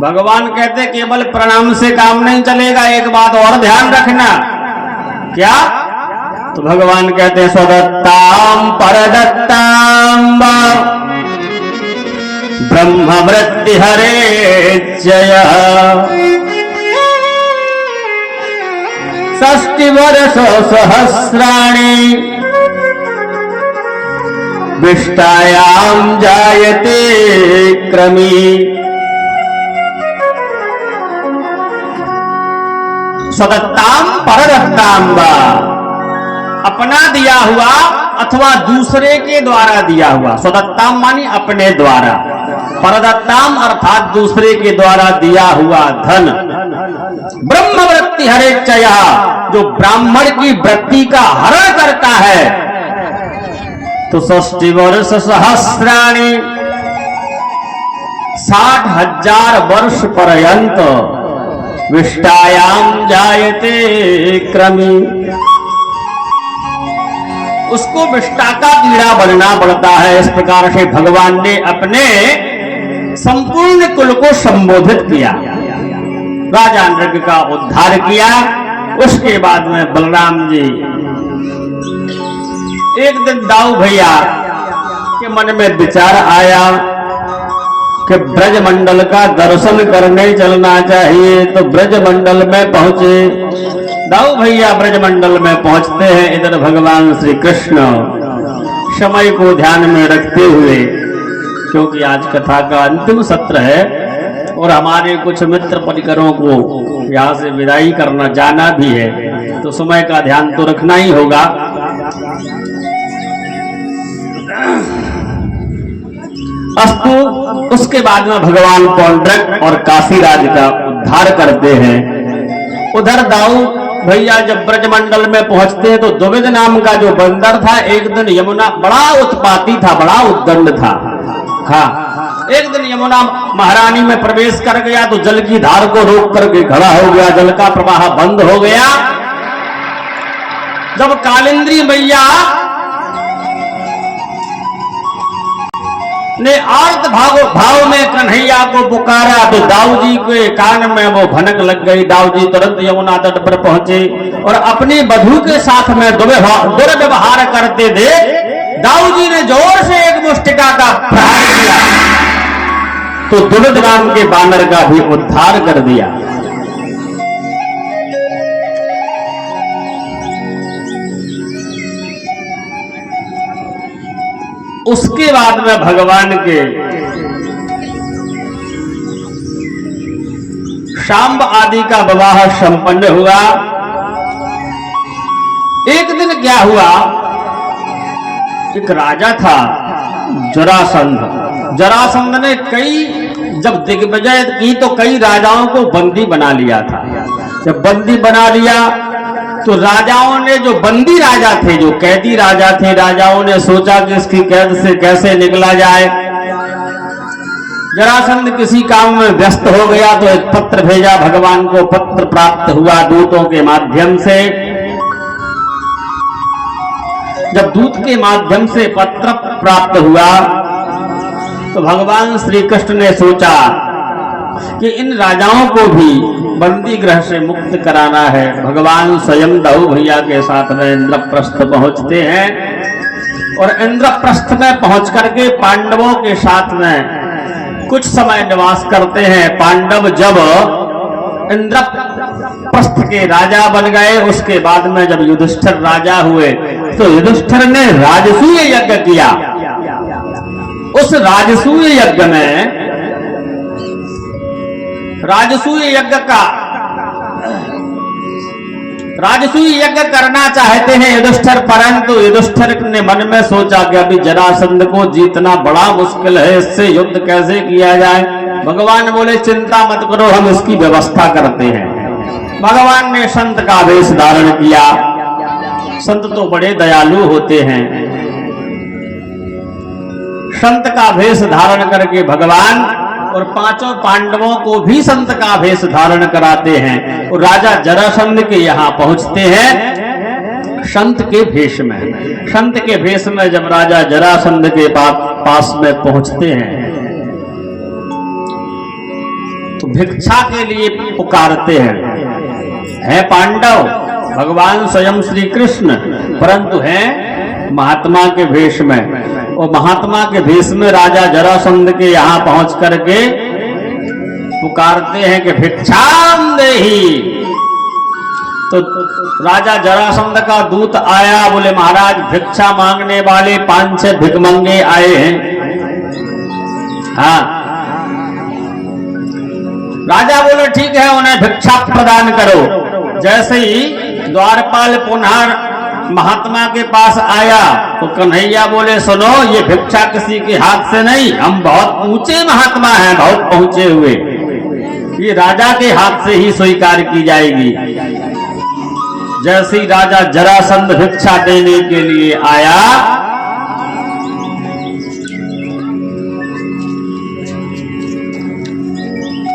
भगवान कहते केवल प्रणाम से काम नहीं चलेगा, एक बात और ध्यान रखना। क्या? तो भगवान कहते हैं स्वदत्ताम परदत्ताम ब्रह्मवृत्ति हरे जय षष्टि वर्ष सहस्राणि विष्टायाम जायते क्रमी। स्वदत्ताम परदत्ताम वा, अपना दिया हुआ अथवा दूसरे के द्वारा दिया हुआ। स्वदत्ताम मानी अपने द्वारा, परदत्ताम अर्थात दूसरे के द्वारा दिया हुआ धन। ब्रह्मवृत्ति हरेच्छया, जो ब्राह्मण की वृत्ति का हरण करता है, तो षष्टि वर्ष सहस्राणि, 60,000 वर्ष पर्यंत विष्टायाम जायते क्रमी, उसको विष्टा का कीड़ा बनना पड़ता है। इस प्रकार से भगवान ने अपने संपूर्ण कुल को संबोधित किया, राजा नृग का उद्धार किया। उसके बाद में बलराम जी, एक दिन दाऊ भैया के मन में विचार आया कि ब्रजमंडल का दर्शन करने चलना चाहिए, तो ब्रजमंडल में पहुंचे। दाऊ भैया ब्रजमंडल में पहुंचते हैं। इधर भगवान श्री कृष्ण समय को ध्यान में रखते हुए, क्योंकि आज कथा का अंतिम सत्र है और हमारे कुछ मित्र परिकरों को यहाँ से विदाई करना जाना भी है, तो समय का ध्यान तो रखना ही होगा। अस्तु, उसके बाद में भगवान पौंड्रक और काशीराज का उद्धार करते हैं। उधर दाऊ भैया जब ब्रजमंडल में पहुंचते हैं तो द्विविद नाम का जो बंदर था, एक दिन यमुना, बड़ा उत्पाती था, बड़ा उद्दंड था। हाँ, एक दिन यमुना महारानी में प्रवेश कर गया तो जल की धार को रोक करके खड़ा हो गया, जल का प्रवाह बंद हो गया। जब कालिंद्री मैया ने आर्त भाव में कन्हैया को पुकारा तो दाऊ जी के कान में वो भनक लग गई। दाऊ जी तुरंत यमुना तट पर पहुंचे और अपनी बधू के साथ में दुर्व्यवहार करते देख दाऊ जी ने जोर से एक मुष्टिका का प्रहार किया तो दुर्दराम के बानर का भी उद्धार कर दिया। उसके बाद में भगवान के शांब आदि का विवाह संपन्न हुआ। एक दिन क्या हुआ, एक राजा था जरासंध। जरासंध ने जब दिग्विजय की तो कई राजाओं को बंदी बना लिया था। जब बंदी बना लिया तो राजाओं ने, जो बंदी राजा थे, जो कैदी राजा थे, राजाओं ने सोचा कि इसकी कैद से कैसे निकला जाए। जरासंध किसी काम में व्यस्त हो गया तो एक पत्र भेजा, भगवान को पत्र प्राप्त हुआ दूतों के माध्यम से। जब दूत के माध्यम से पत्र प्राप्त हुआ तो भगवान श्री कृष्ण ने सोचा कि इन राजाओं को भी बंदी गृह से मुक्त कराना है। भगवान स्वयं दाऊ भैया के साथ में इंद्रप्रस्थ पहुंचते हैं और इंद्रप्रस्थ में पहुंच करके पांडवों के साथ में कुछ समय निवास करते हैं। पांडव जब इंद्रप्रस्थ के राजा बन गए, उसके बाद में जब युधिष्ठिर राजा हुए तो युधिष्ठिर ने राजसूय यज्ञ किया। उस राजसूय यज्ञ में राजसूय यज्ञ करना चाहते हैं युधिष्ठिर, परंतु युधिष्ठिर ने मन में सोचा कि अभी जरासंध को जीतना बड़ा मुश्किल है, इससे युद्ध कैसे किया जाए। भगवान बोले चिंता मत करो, हम इसकी व्यवस्था करते हैं। भगवान ने संत का वेश धारण किया। संत तो बड़े दयालु होते हैं। संत का वेश धारण करके भगवान और पांचों पांडवों को भी संत का वेश धारण कराते हैं और राजा जरासंध के यहाँ पहुंचते हैं संत के भेष में। संत के भेष में जब राजा जरासंध के पास में पहुंचते हैं तो भिक्षा के लिए पुकारते हैं पांडव। भगवान स्वयं श्री कृष्ण परंतु हैं महात्मा के भेष में, और महात्मा के भेष में राजा जरासंध के यहाँ पहुंच करके पुकारते हैं कि भिक्षाम देहि। तो राजा जरासंध का दूत आया, बोले महाराज भिक्षा मांगने वाले 5-6 भिखमंगे आए हैं। हाँ, राजा बोले ठीक है, उन्हें भिक्षा प्रदान करो। जैसे ही द्वारपाल पुनः महात्मा के पास आया तो कन्हैया बोले सुनो, ये भिक्षा किसी के हाथ से नहीं, हम बहुत ऊंचे महात्मा हैं, बहुत पहुंचे हुए, ये राजा के हाथ से ही स्वीकार की जाएगी। जैसे ही राजा जरासंध भिक्षा देने के लिए आया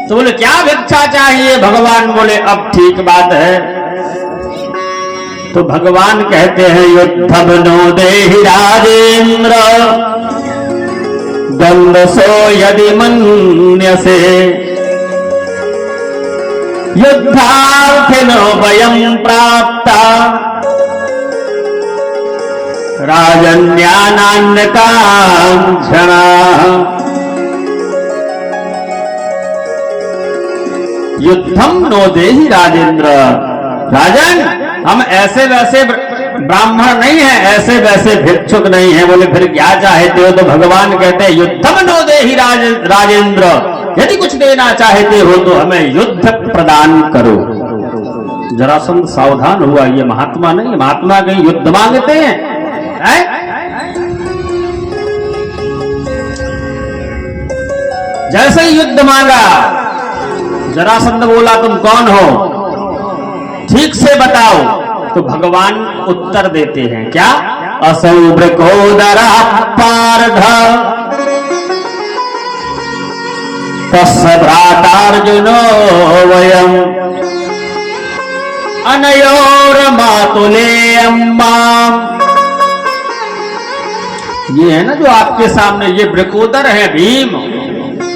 तो बोले क्या भिक्षा चाहिए। भगवान बोले अब ठीक बात है। तो भगवान कहते हैं युद्धम नो देहि राजेन्द्र द्वंद्व सो यदि मन्यसे युद्धार्थिनो वयं प्राप्ता राजन्यानान्य कांक्षणा। युद्धम नो देहि राजेन्द्र, राजन हम ऐसे वैसे ब्राह्मण नहीं है, ऐसे वैसे भिक्षुक नहीं है। बोले फिर क्या चाहते हो। तो भगवान कहते हैं युद्धम नो देहि राजेन्द्र, यदि कुछ देना चाहते हो तो हमें युद्ध प्रदान करो। जरासंध सावधान हुआ, ये महात्मा नहीं, महात्मा कहीं युद्ध मांगते हैं, जैसे ही युद्ध मांगा जरासंध बोला तुम कौन हो, ठीक से बताओ। तो भगवान उत्तर देते हैं क्या, असौ वृकोदरा पार्थ तस्य भ्रातार्जुनो वयम् अनयोर मातुलेयम् माम् ये है ना जो आपके सामने, ये वृकोदर है भीम,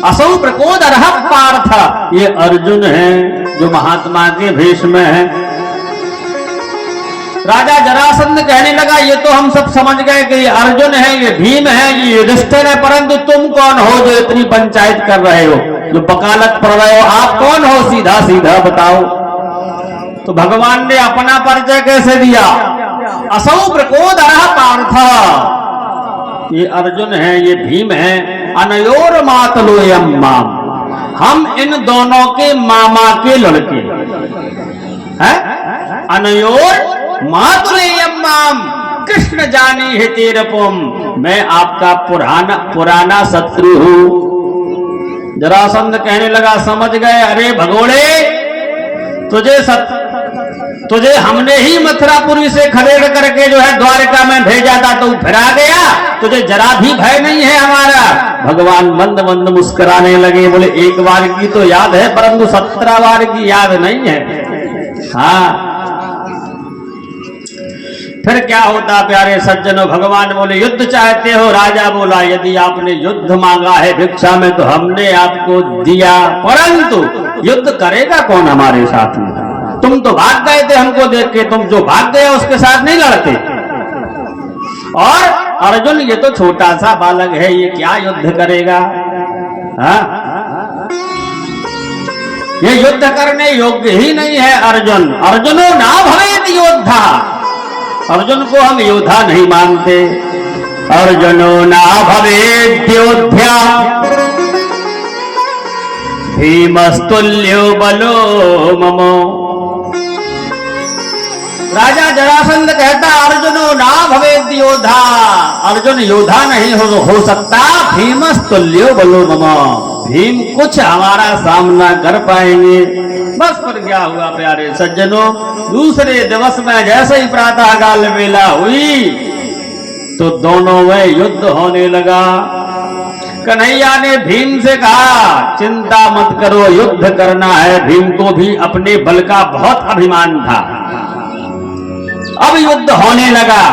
असौ वृकोदर पार्थ, ये अर्जुन है जो महात्मा के भेष में है। राजा जरासंध कहने लगा ये तो हम सब समझ गए कि ये अर्जुन है, ये भीम है, ये युधिष्ठिर है, परंतु तुम कौन हो जो इतनी पंचायत कर रहे हो, जो वकालत पढ़ रहे हो, आप कौन हो, सीधा सीधा बताओ। तो भगवान ने अपना परिचय कैसे दिया, असौ वृकोदर पार्थ, ये अर्जुन है, ये भीम है, अनयोर मातलोयम माम, हम इन दोनों के मामा के लड़के हैं। अनयोर मातुलेयम माम कृष्ण जानी है तेरपुम, मैं आपका पुराना शत्रु हूं। जरासंध कहने लगा समझ गए, अरे भगोड़े, तुझे हमने ही मथुरापुरी से खदेड़ करके जो है द्वारका में भेजा था, तो फिर आ गया, तुझे जरा भी भय नहीं है हमारा। भगवान मंद मंद मुस्कुराने लगे, बोले एक बार की तो याद है, परंतु 17 बार की याद नहीं है। हाँ, फिर क्या होता प्यारे सज्जनों, भगवान बोले युद्ध चाहते हो, राजा बोला यदि आपने युद्ध मांगा है भिक्षा में तो हमने आपको दिया, परंतु युद्ध करेगा कौन हमारे साथ में, तुम तो भाग गए थे हमको देख के, तुम जो भाग गए उसके साथ नहीं लड़ते। और अर्जुन ये तो छोटा सा बालक है, ये क्या युद्ध करेगा, हाँ? ये युद्ध करने योग्य ही नहीं है अर्जुन। अर्जुनो ना भवेत योद्धा, अर्जुन को हम योद्धा नहीं मानते। अर्जुनो ना भवेत योद्धा भीमस्तुल्यो बलो ममो। राजा जरासंध कहता अर्जुनो ना भवेत योद्धा, अर्जुन योद्धा नहीं हो सकता, भीमस्तुल्यो बलो ममो, भीम कुछ हमारा सामना कर पाएंगे। बस पर क्या हुआ प्यारे सज्जनों, दूसरे दिवस में जैसे ही प्रातः काल वेला हुई तो दोनों में युद्ध होने लगा। कन्हैया ने भीम से कहा चिंता मत करो, युद्ध करना है। भीम को भी अपने बल का बहुत अभिमान था। अब युद्ध होने लगा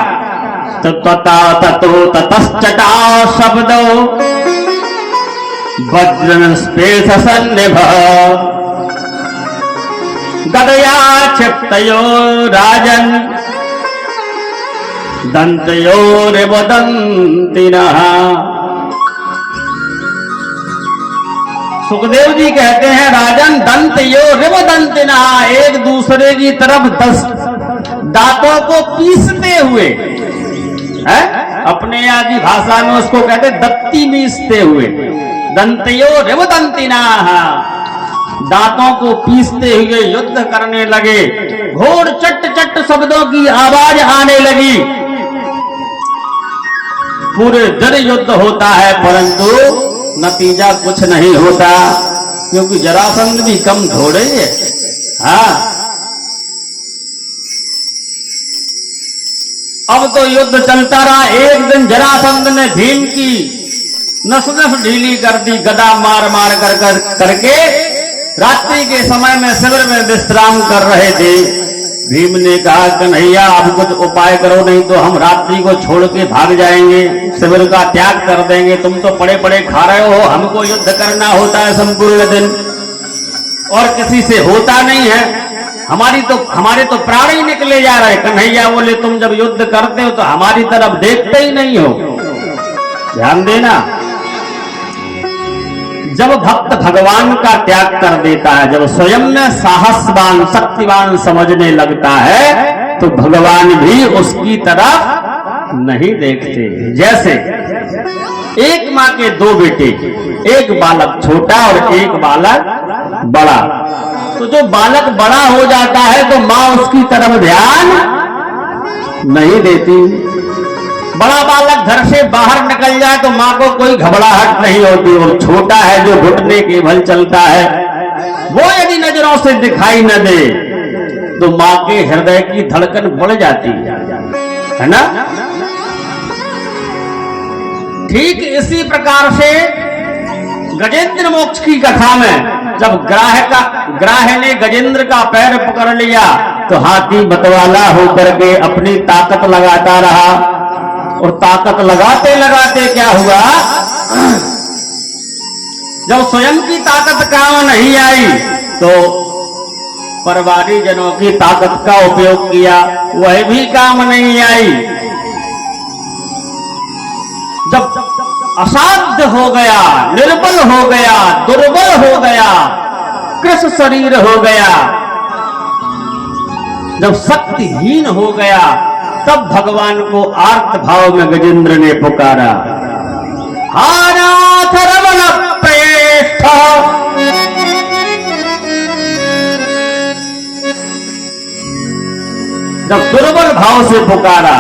तो ततो ततश्चटा शब्दो वज्रन स्पेश सन्निभ गदया क्षिप्तयो राजन दंतयोरिवदन्तिनः। सुखदेव जी कहते हैं राजन दंतयोरिवदन्तिनः, एक दूसरे की तरफ 10 दांतों को पीसते हुए है, अपने आदि भाषा में उसको कहते दत्ती मीसते हुए, दंतयोरिवदन्तिनः, दांतों को पीसते हुए युद्ध करने लगे। घोर चट चट शब्दों की आवाज आने लगी। पूरे दिन युद्ध होता है परंतु नतीजा कुछ नहीं होता, क्योंकि जरासंध भी कम थोड़े है। हाँ, अब तो युद्ध चलता रहा। एक दिन जरासंध ने भीम की नस नस ढीली कर दी, गदा मार मार करके रात्रि के समय में शिविर में विश्राम कर रहे थे। भीम ने कहा कन्हैया अब कुछ उपाय करो, नहीं तो हम रात्रि को छोड़ के भाग जाएंगे, शिविर का त्याग कर देंगे। तुम तो पड़े पड़े खा रहे हो, हमको युद्ध करना होता है संपूर्ण दिन और किसी से होता नहीं है। हमारे तो प्राण ही निकले जा रहे। कन्हैया बोले तुम जब युद्ध करते हो तो हमारी तरफ देखते ही नहीं हो। ध्यान देना, जब भक्त भगवान का त्याग कर देता है, जब स्वयं में साहसवान शक्तिवान समझने लगता है, तो भगवान भी उसकी तरफ नहीं देखते। जैसे एक माँ के 2 बेटे, एक बालक छोटा और एक बालक बड़ा, तो जो बालक बड़ा हो जाता है तो माँ उसकी तरफ ध्यान नहीं देती। बड़ा बालक घर से बाहर निकल जाए तो माँ को कोई घबराहट नहीं होती। और छोटा है जो घुटने के बल चलता है, वो यदि नजरों से दिखाई न दे तो माँ के हृदय की धड़कन बढ़ जाती है ना। ठीक इसी प्रकार से गजेंद्र मोक्ष की कथा में जब ग्राह ने गजेंद्र का पैर पकड़ लिया तो हाथी मतवाला होकर के अपनी ताकत लगाता रहा और ताकत लगाते लगाते क्या हुआ, जब स्वयं की ताकत काम नहीं आई तो परवारी जनों की ताकत का उपयोग किया, वह भी काम नहीं आई। जब असाध्य हो गया, निर्बल हो गया, दुर्बल हो गया, कृश शरीर हो गया, जब शक्तिहीन हो गया, तब भगवान को आर्त भाव में गजेंद्र ने पुकारा, हानाथ रमण प्रेष्ठ। जब दुर्बल भाव से पुकारा,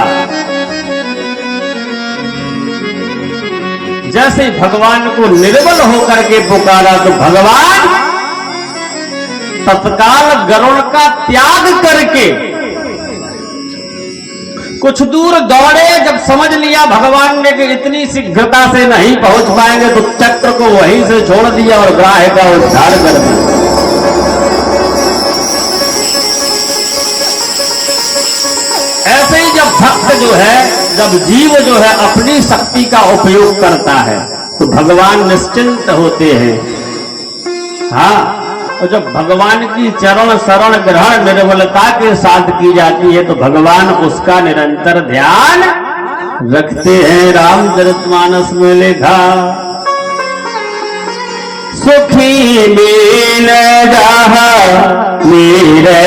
जैसे भगवान को निर्बल होकर के पुकारा तो भगवान तत्काल गरुड़ का त्याग करके कुछ दूर दौड़े। जब समझ लिया भगवान ने कि इतनी शीघ्रता से नहीं पहुंच पाएंगे तो चक्र को वहीं से छोड़ दिया और ग्राह का उद्धार कर दिया। ऐसे ही जब भक्त जो है, जब जीव जो है अपनी शक्ति का उपयोग करता है तो भगवान निश्चिंत होते हैं। हाँ, और जब भगवान की चरण शरण ग्रहण निर्मलता के साथ की जाती है तो भगवान उसका निरंतर ध्यान रखते हैं। रामचरितमानस में लिखा, सुखी मीन जहा मेरे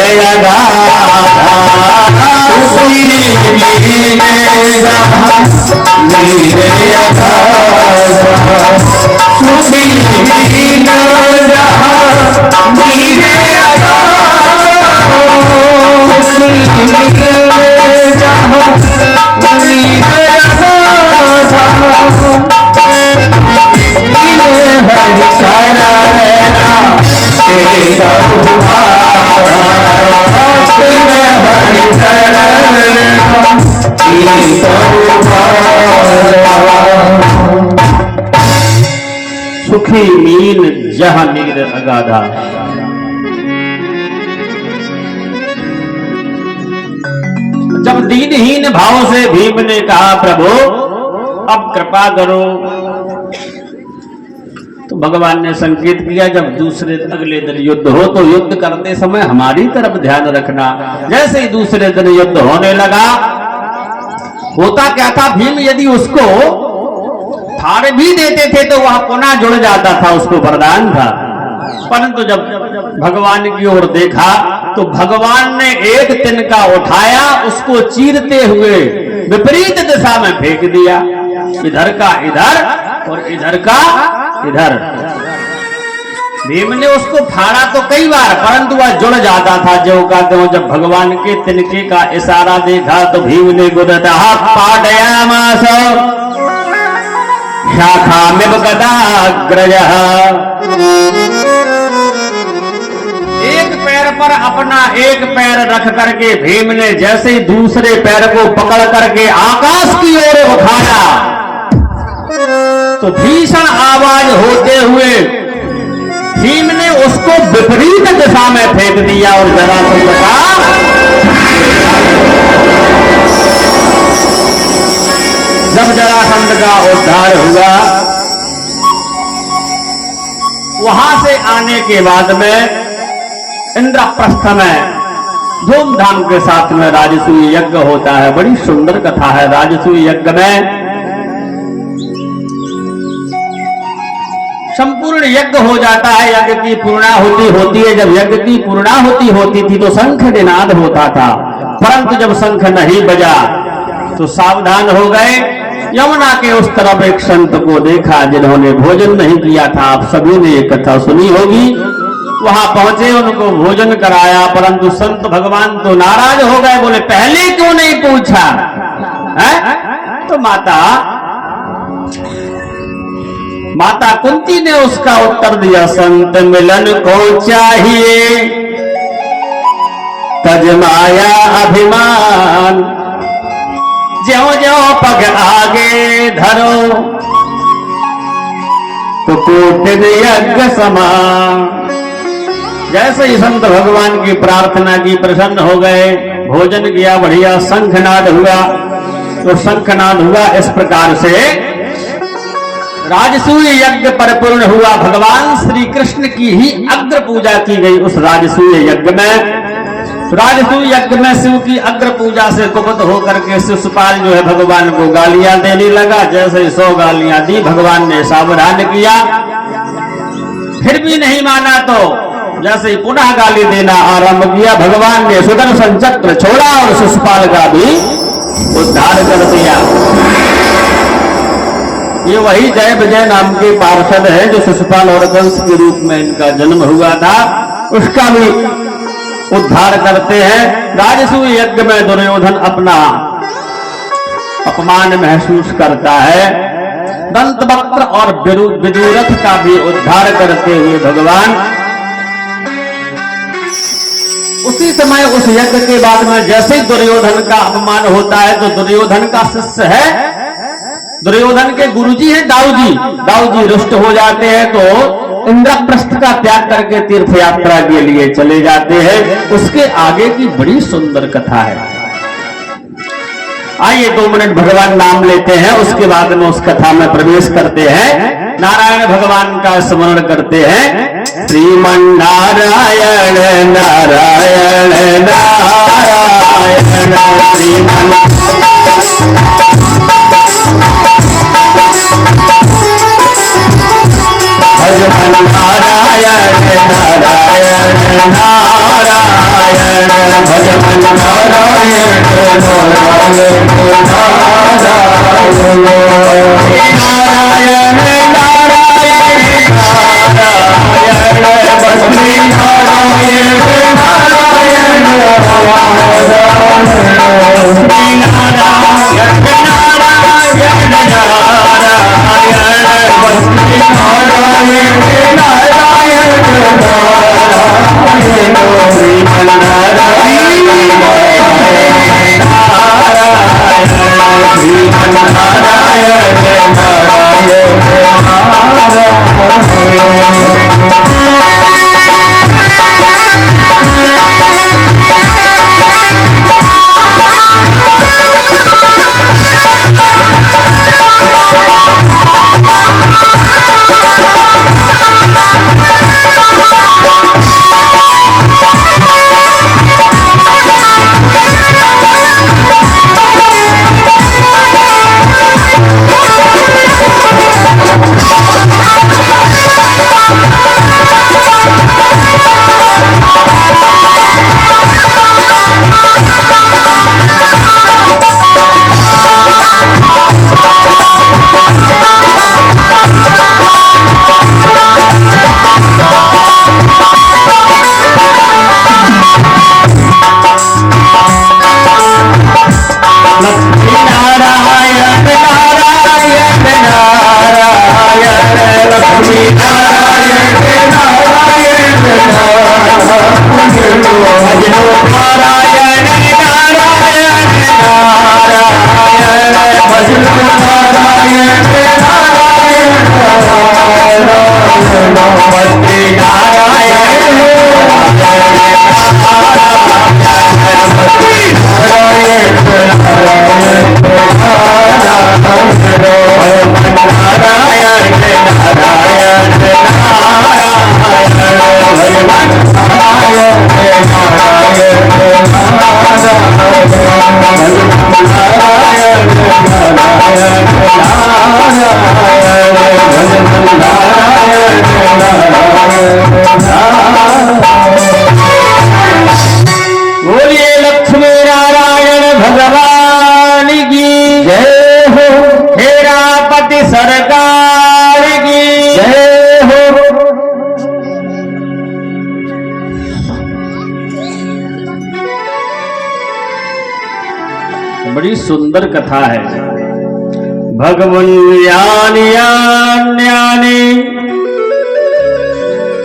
सुखी मीन जह नीर अगाधा। जब दीनहीन भाव से भीम ने कहा, प्रभु अब कृपा करो, तो भगवान ने संकेत किया, जब दूसरे अगले दिन युद्ध हो तो युद्ध करते समय हमारी तरफ ध्यान रखना। जैसे ही दूसरे दिन युद्ध होने लगा, होता क्या था, भीम यदि उसको फाड़ भी देते थे तो वह पुनः जुड़ जाता था, उसको वरदान था। परंतु जब भगवान की ओर देखा तो भगवान ने एक तिनका उठाया, उसको चीरते हुए विपरीत दिशा में फेंक दिया, इधर का इधर और इधर का इधर। भीम ने उसको फाड़ा तो कई बार, परंतु वह जुड़ जाता था। जो कहते हो, जब भगवान के तिनके का इशारा देखा तो भीम ने गुदतः पाटयामास शाखा में गदाग्रजः। एक पैर पर अपना एक पैर रख करके भीम ने जैसे ही दूसरे पैर को पकड़ करके आकाश की ओर उठाया तो भीषण आवाज होते हुए भीम ने उसको विपरीत दिशा में फेंक दिया और जरासंध का जब जरासंध का उद्धार हुआ, वहां से आने के बाद में इंद्रप्रस्थ में धूमधाम के साथ में राजसूय यज्ञ होता है। बड़ी सुंदर कथा है। राजसूय यज्ञ में संपूर्ण यज्ञ हो जाता है, यज्ञ की पूर्णाहुति होती है। जब यज्ञ की पूर्णाहुति होती थी तो शंख निनाद होता था, परंतु जब शंख नहीं बजा तो सावधान हो गए। यमुना के उस तरफ एक संत को देखा जिन्होंने भोजन नहीं किया था, आप सभी ने ये कथा सुनी होगी। वहां पहुंचे, उनको भोजन कराया, परंतु संत भगवान तो नाराज हो गए, बोले पहले क्यों नहीं पूछा है? तो माता कुंती ने उसका उत्तर दिया, संत मिलन को चाहिए तज माया अभिमान, ज्यों ज्यों पग आगे धरो तो कोटिन यज्ञ समान। जैसे ही संत भगवान की प्रार्थना की, प्रसन्न हो गए, भोजन किया, बढ़िया शंखनाद हुआ। तो शंखनाद हुआ। इस प्रकार से राजसूय यज्ञ परिपूर्ण हुआ। भगवान श्री कृष्ण की ही अग्र पूजा की गई उस राजसूय यज्ञ में। राजसूय यज्ञ में शिव की अग्र पूजा से कुपित होकर के शिशुपाल जो है भगवान को गालियां देने लगा। जैसे 100 गालियां दी, भगवान ने सावधान किया, फिर भी नहीं माना तो जैसे ही पुनः गाली देना आरंभ किया, भगवान ने सुदर्शन चक्र छोड़ा और शिशुपाल का भी उद्धार कर दिया। ये वही जय विजय नाम के पार्षद है जो शिशुपाल और कंस के रूप में इनका जन्म हुआ था, उसका भी उद्धार करते हैं। राजसूय यज्ञ में दुर्योधन अपना अपमान महसूस करता है। दंतवक्त्र और विदुरथ का भी उद्धार करते हुए भगवान उसी समय उस यज्ञ के बाद में जैसे दुर्योधन का अपमान होता है, तो दुर्योधन का शिष्य है, दुर्योधन के गुरुजी हैं दाऊजी रुष्ट हो जाते हैं, तो इंद्रप्रस्थ का त्याग करके तीर्थ यात्रा के लिए चले जाते हैं। उसके आगे की बड़ी सुंदर कथा है। आइए 2 मिनट भगवान नाम लेते हैं, उसके बाद में उस कथा में प्रवेश करते हैं। नारायण भगवान का स्मरण करते हैं। श्रीमन्नारायण नारायण नारायण श्रीमन्नारायण नारायण नारायण नारायण भजन नारायण बड़ी सुंदर कथा है। भगवन् यान्यान्यानि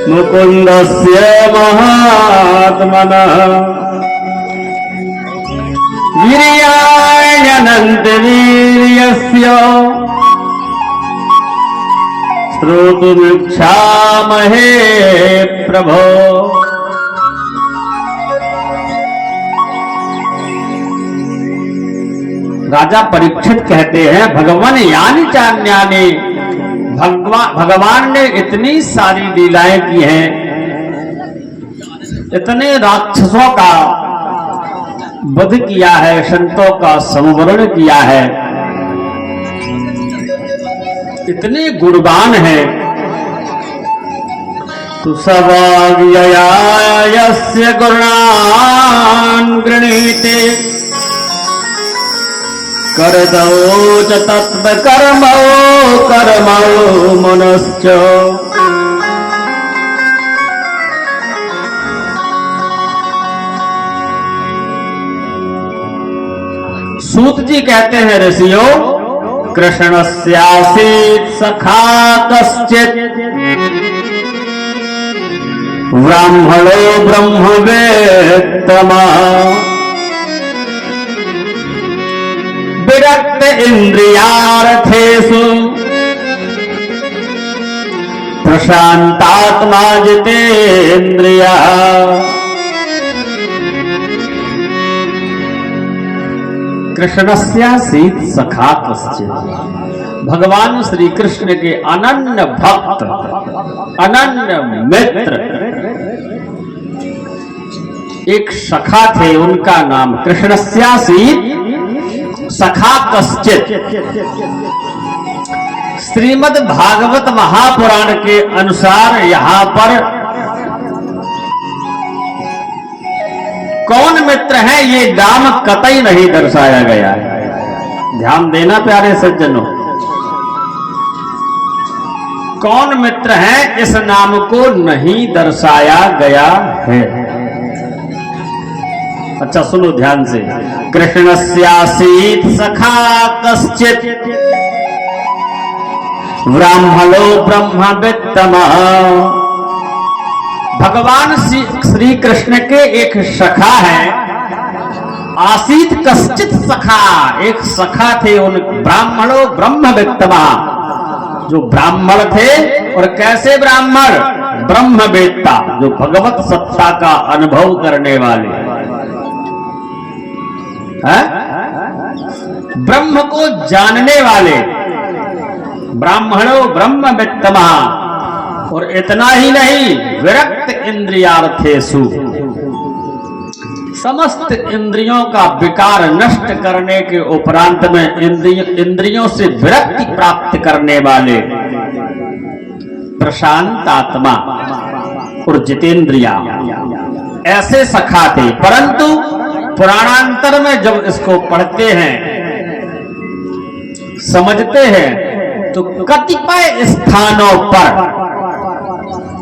मुकुंदस्य महात्मनः वीर्याण्यनंत वीर्यस्य श्रोतुमिच्छामहे प्रभो। राजा परीक्षित कहते हैं, भगवान यानी चान्यानी, भगवान ने इतनी सारी लीलाएं की हैं, इतने राक्षसों का वध किया है, संतों का संवरण किया है, इतने गुणवान है। तु सवाग्यस्य गुणान् गृणीते करदौ च तत्त्वकर्मौ कर्मौ मनश्च। सूत जी कहते हैं, ऋषियों, कृष्णस्यासीत् सखा कश्चित् ब्राह्मणो ब्रह्मवेत्तमा विरक्त इंद्रियार्थेषु प्रशांतात्मा जितेन्द्रियः। कृष्णस्यासीत् सखा कश्चित्, भगवान श्री कृष्ण के अनन्य भक्त, अनन्य मित्र एक सखा थे, उनका नाम कृष्णस्यासीत् सखा कश्चित्। श्रीमद् भागवत महापुराण के अनुसार यहां पर कौन मित्र है ये नाम कतई नहीं दर्शाया गया है। ध्यान देना प्यारे सज्जनों, कौन मित्र है इस नाम को नहीं दर्शाया गया है। अच्छा सुनो ध्यान से, कृष्णस्यासीत् सखा कश्चित् ब्राह्मणो ब्रह्मवेत्तमः। भगवान श्री कृष्ण के एक सखा है, आसीत कश्चित सखा, एक सखा थे उन ब्राह्मणो ब्रह्मवेत्तमः, जो ब्राह्मण थे। और कैसे ब्राह्मण? ब्रह्मवेत्ता, जो भगवत सत्ता का अनुभव करने वाले हैं, ब्रह्म को जानने वाले, ब्राह्मणो ब्रह्मवेत्तमः। और इतना ही नहीं, विरक्त इंद्रियार्थेषु, समस्त इंद्रियों का विकार नष्ट करने के उपरांत में इंद्रियों से विरक्ति प्राप्त करने वाले, प्रशांत आत्मा और जितेंद्रिया, ऐसे सखा थे। परंतु पुराणांतर में जब इसको पढ़ते हैं, समझते हैं, तो कतिपय स्थानों पर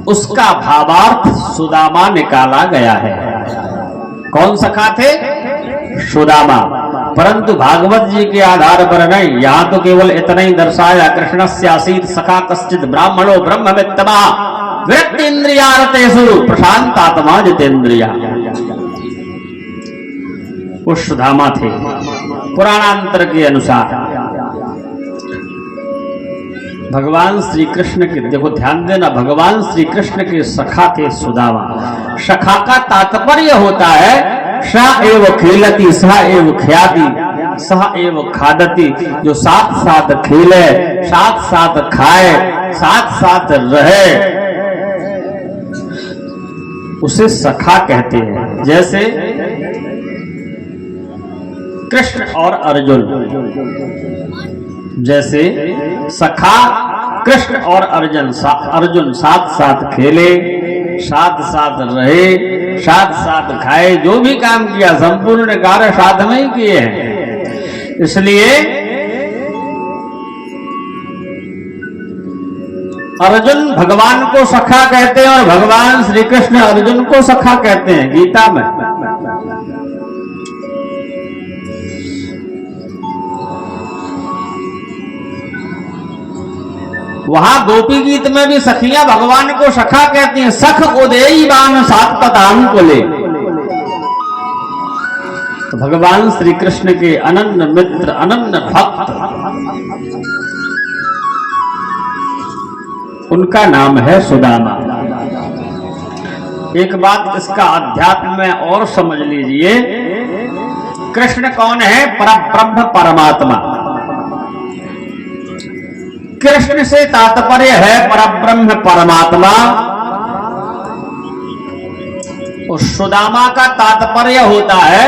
उसका भावार्थ सुदामा निकाला गया है। कौन सखा थे? सुदामा। परंतु भागवत जी के आधार पर नहीं, यहां तो केवल इतना ही दर्शाया, कृष्णस्यासीत् सखा कश्चित् ब्राह्मणो ब्रह्मवेत्तमः विरक्त इंद्रियार्थेषु प्रशांतात्मा जितेन्द्रियः। वो सुदामा थे पुराणांतर के अनुसार। भगवान श्री कृष्ण के, देखो ध्यान देना, भगवान श्री कृष्ण के सखा थे सुदामा। सखा का तात्पर्य होता है सह एव खेलति सह एव ख्याति सह एव खादति, जो साथ साथ खेले, साथ साथ खाए, साथ साथ रहे, उसे सखा कहते हैं। जैसे कृष्ण और अर्जुन, जैसे सखा कृष्ण और अर्जुन साथ साथ खेले, साथ साथ रहे, साथ साथ खाए, जो भी काम किया संपूर्ण कार्य साथ में ही किए हैं। इसलिए अर्जुन भगवान को सखा कहते हैं और भगवान श्री कृष्ण अर्जुन को सखा कहते हैं गीता में। वहां गोपी गीत में भी सखियां भगवान को सखा कहती हैं। सख उदयीवान सात्पतां कुले, तो भगवान श्री कृष्ण के अनन्य मित्र, अनन्य भक्त, उनका नाम है सुदामा। एक बात इसका अध्यात्म में और समझ लीजिए कृष्ण कौन है? परब्रह्म परमात्मा। कृष्ण से तात्पर्य है परब्रह्म परमात्मा। और सुदामा का तात्पर्य होता है,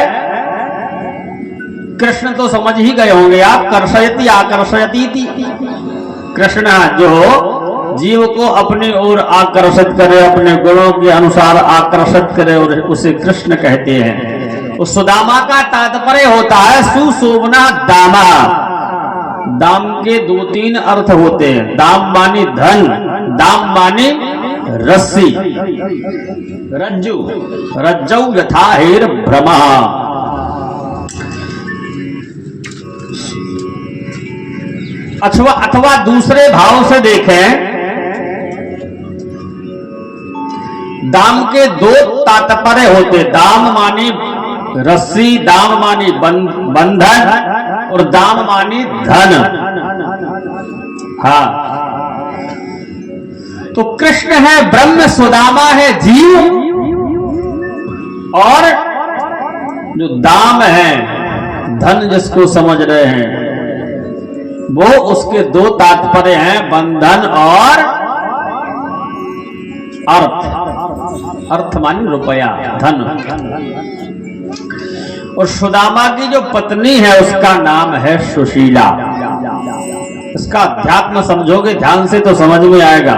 कृष्ण तो समझ ही गए होंगे आप, कर्षयति आकर्षयति थी। कृष्ण जो जीव को अपनी ओर आकर्षित करे, अपने गुणों के अनुसार आकर्षित करे, और उसे कृष्ण कहते हैं। उस सुदामा का तात्पर्य होता है सुशोभना दामा। दाम के 2-3 अर्थ होते हैं। दाम मानी धन, दाम मानी रस्सी, रज्जु, रज्जौ यथा हेर भ्रमा। अथवा दूसरे भाव से देखें, दाम के 2 तात्पर्य होते। दाम मानी रस्सी, दाम मानी बंधन, और दाम मानी धन। हाँ, तो कृष्ण है ब्रह्म, सुदामा है जीव, और जो दाम है धन जिसको समझ रहे हैं, वो उसके 2 तात्पर्य हैं, बंधन और अर्थ। अर्थ मानी रुपया, धन। और सुदामा की जो पत्नी है उसका नाम है सुशीला। इसका अध्यात्म समझोगे ध्यान से तो समझ में आएगा।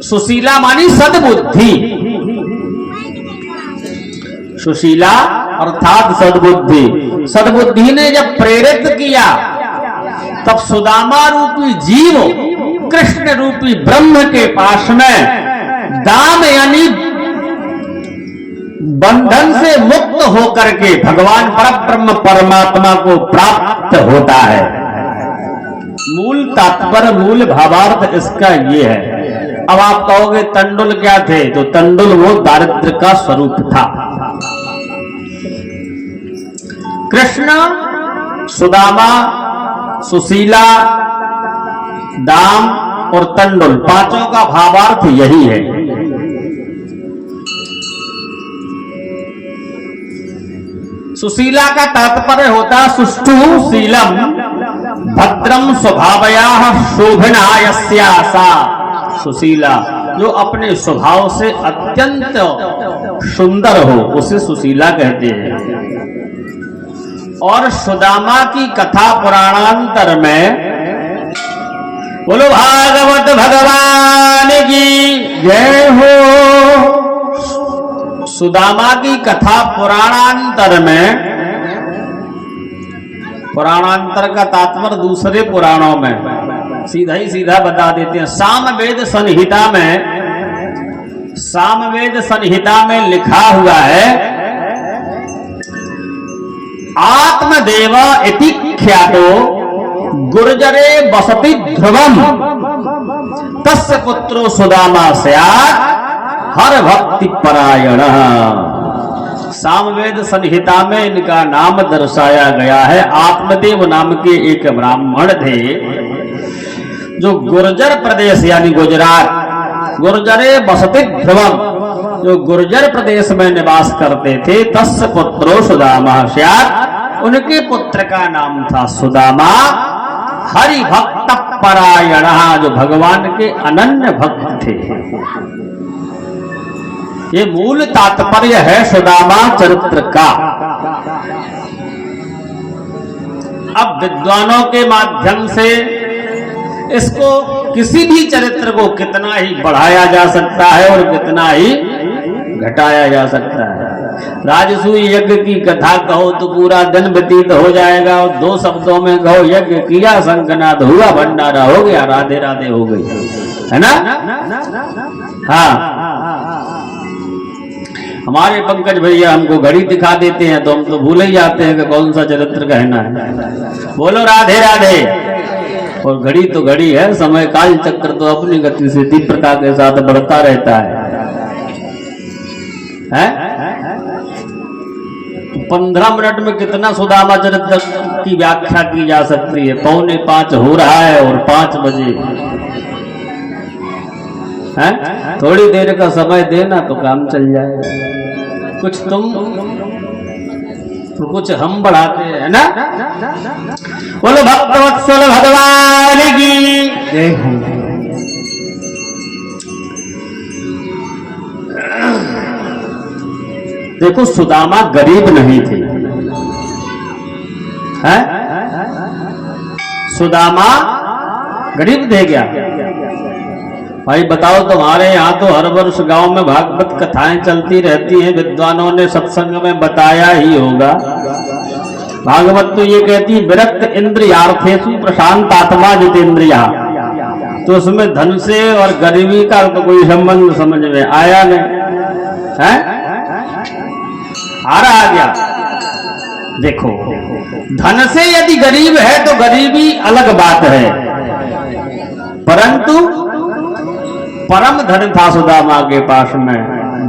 सुशीला मानी सद्बुद्धि। सुशीला अर्थात सद्बुद्धि। सद्बुद्धि ने जब प्रेरित किया, तब सुदामा रूपी जीव कृष्ण रूपी ब्रह्म के पास में दाम यानी बंधन से मुक्त होकर के भगवान परब्रह्म परमात्मा को प्राप्त होता है। मूल तात्पर्य, मूल भावार्थ इसका ये है। अब आप कहोगे तंडुल क्या थे? तो तंडुल वो दारिद्र्य का स्वरूप था। कृष्ण, सुदामा, सुशीला, दाम और तंडुल, 5 का भावार्थ यही है। सुशीला का तात्पर्य होता सुष्ठु शीलम भद्रम स्वभावया शोभना यस्यासा। सुशीला जो अपने स्वभाव से अत्यंत सुंदर हो, उसे सुशीला कहते हैं। और सुदामा की कथा पुराणांतर में, बोलो भागवत भगवान की जय हो। सुदामा की कथा पुराणांतर में, पुराणांतर का तात्पर्य दूसरे पुराणों में सीधा ही सीधा बता देते हैं। सामवेद संहिता में लिखा हुआ है, आत्मदेव इति ख्यातो गुर्जरे बसति ध्रुवम तस्य पुत्रो सुदामा स्यात् हर भक्ति परायण। सामवेद संहिता में इनका नाम दर्शाया गया है। आत्मदेव नाम के एक ब्राह्मण थे, जो गुर्जर प्रदेश यानी गुजरात, गुर्जरे बसति ध्रुवम, जो गुर्जर प्रदेश में निवास करते थे। तस्य पुत्रो सुदामा स्यात्, उनके पुत्र का नाम था सुदामा। हरि भक्त परायण, जो भगवान के अनन्य भक्त थे। ये मूल तात्पर्य है सुदामा चरित्र का। अब विद्वानों के माध्यम से इसको, किसी भी चरित्र को कितना ही बढ़ाया जा सकता है और कितना ही घटाया जा सकता है। राजसूय यज्ञ की कथा कहो तो पूरा दिन व्यतीत हो जाएगा, और 2 शब्दों में कहो यज्ञ किया, शंखनाद हुआ, भंडारा हो गया, राधे राधे हो गई, है ना। हाँ, हमारे पंकज भैया हमको घड़ी दिखा देते हैं तो हम तो भूल ही जाते हैं कि कौन सा चरित्र कहना है। बोलो राधे राधे। और घड़ी तो घड़ी है, समय काल चक्र तो अपनी गति से तीव्रता के साथ बढ़ता रहता है। 15 मिनट में कितना सुदामा चरित्र की व्याख्या की जा सकती है। 4:45 हो रहा है और 5 बजे है। थोड़ी देर का समय देना तो काम चल जाएगा। कुछ तुम तो कुछ हम बढ़ाते हैं ना। बोलो भक्तवत्सल भगवान की जय हो। देखो सुदामा गरीब नहीं थे, है? सुदामा गरीब थे क्या? भाई बताओ, तुम्हारे यहाँ तो हर वर्ष गांव में भागवत कथाएं चलती रहती हैं, विद्वानों ने सत्संग में बताया ही होगा। भागवत तो ये कहती विरक्त इंद्रियार्थेषु प्रशांत आत्मा जितेंद्रिया। तो उसमें धन से और गरीबी का तो कोई संबंध समझ में आया नहीं, है? आ गया। देखो, धन से यदि गरीब है तो गरीबी अलग बात है, परंतु परम धन था सुदामा के पास में।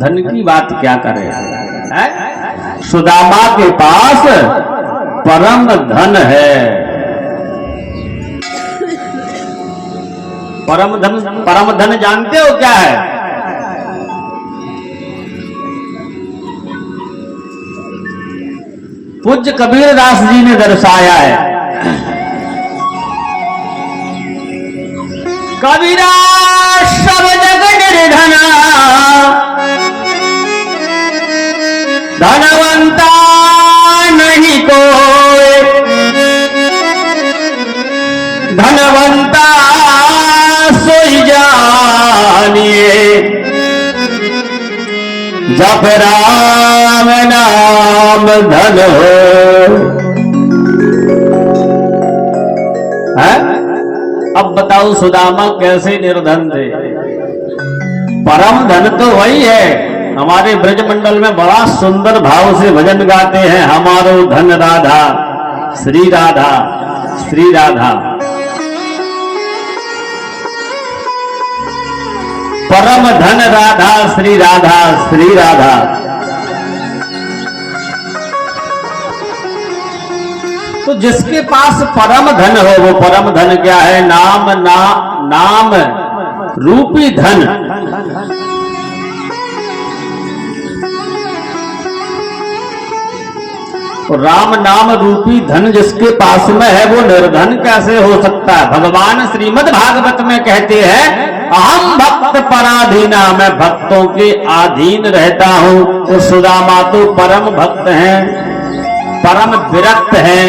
धन की बात क्या करे, है? सुदामा के पास परम धन है। परम धन जानते हो क्या है? पूज्य कबीर दास जी ने दर्शाया है। कबीरा सब जग निर्धना, धनवंता नहीं कोई, धनवंता सोई जानिए, जप राम नाम धन हो। है? अब बताओ सुदामा कैसे निर्धन थे? परम धन तो वही है। हमारे ब्रजमंडल में बड़ा सुंदर भाव से भजन गाते हैं, हमारो धन राधा श्री राधा श्री राधा। परम धन राधा श्री राधा श्री राधा। तो जिसके पास परम धन हो, वो परम धन क्या है? नाम रूपी धन। तो राम नाम रूपी धन जिसके पास में है वो निर्धन कैसे हो सकता है? भगवान श्रीमद् भागवत में कहते हैं, अहम भक्त पराधीना, मैं भक्तों के अधीन रहता हूं। तो सुदामा तो परम भक्त हैं, परम विरक्त हैं,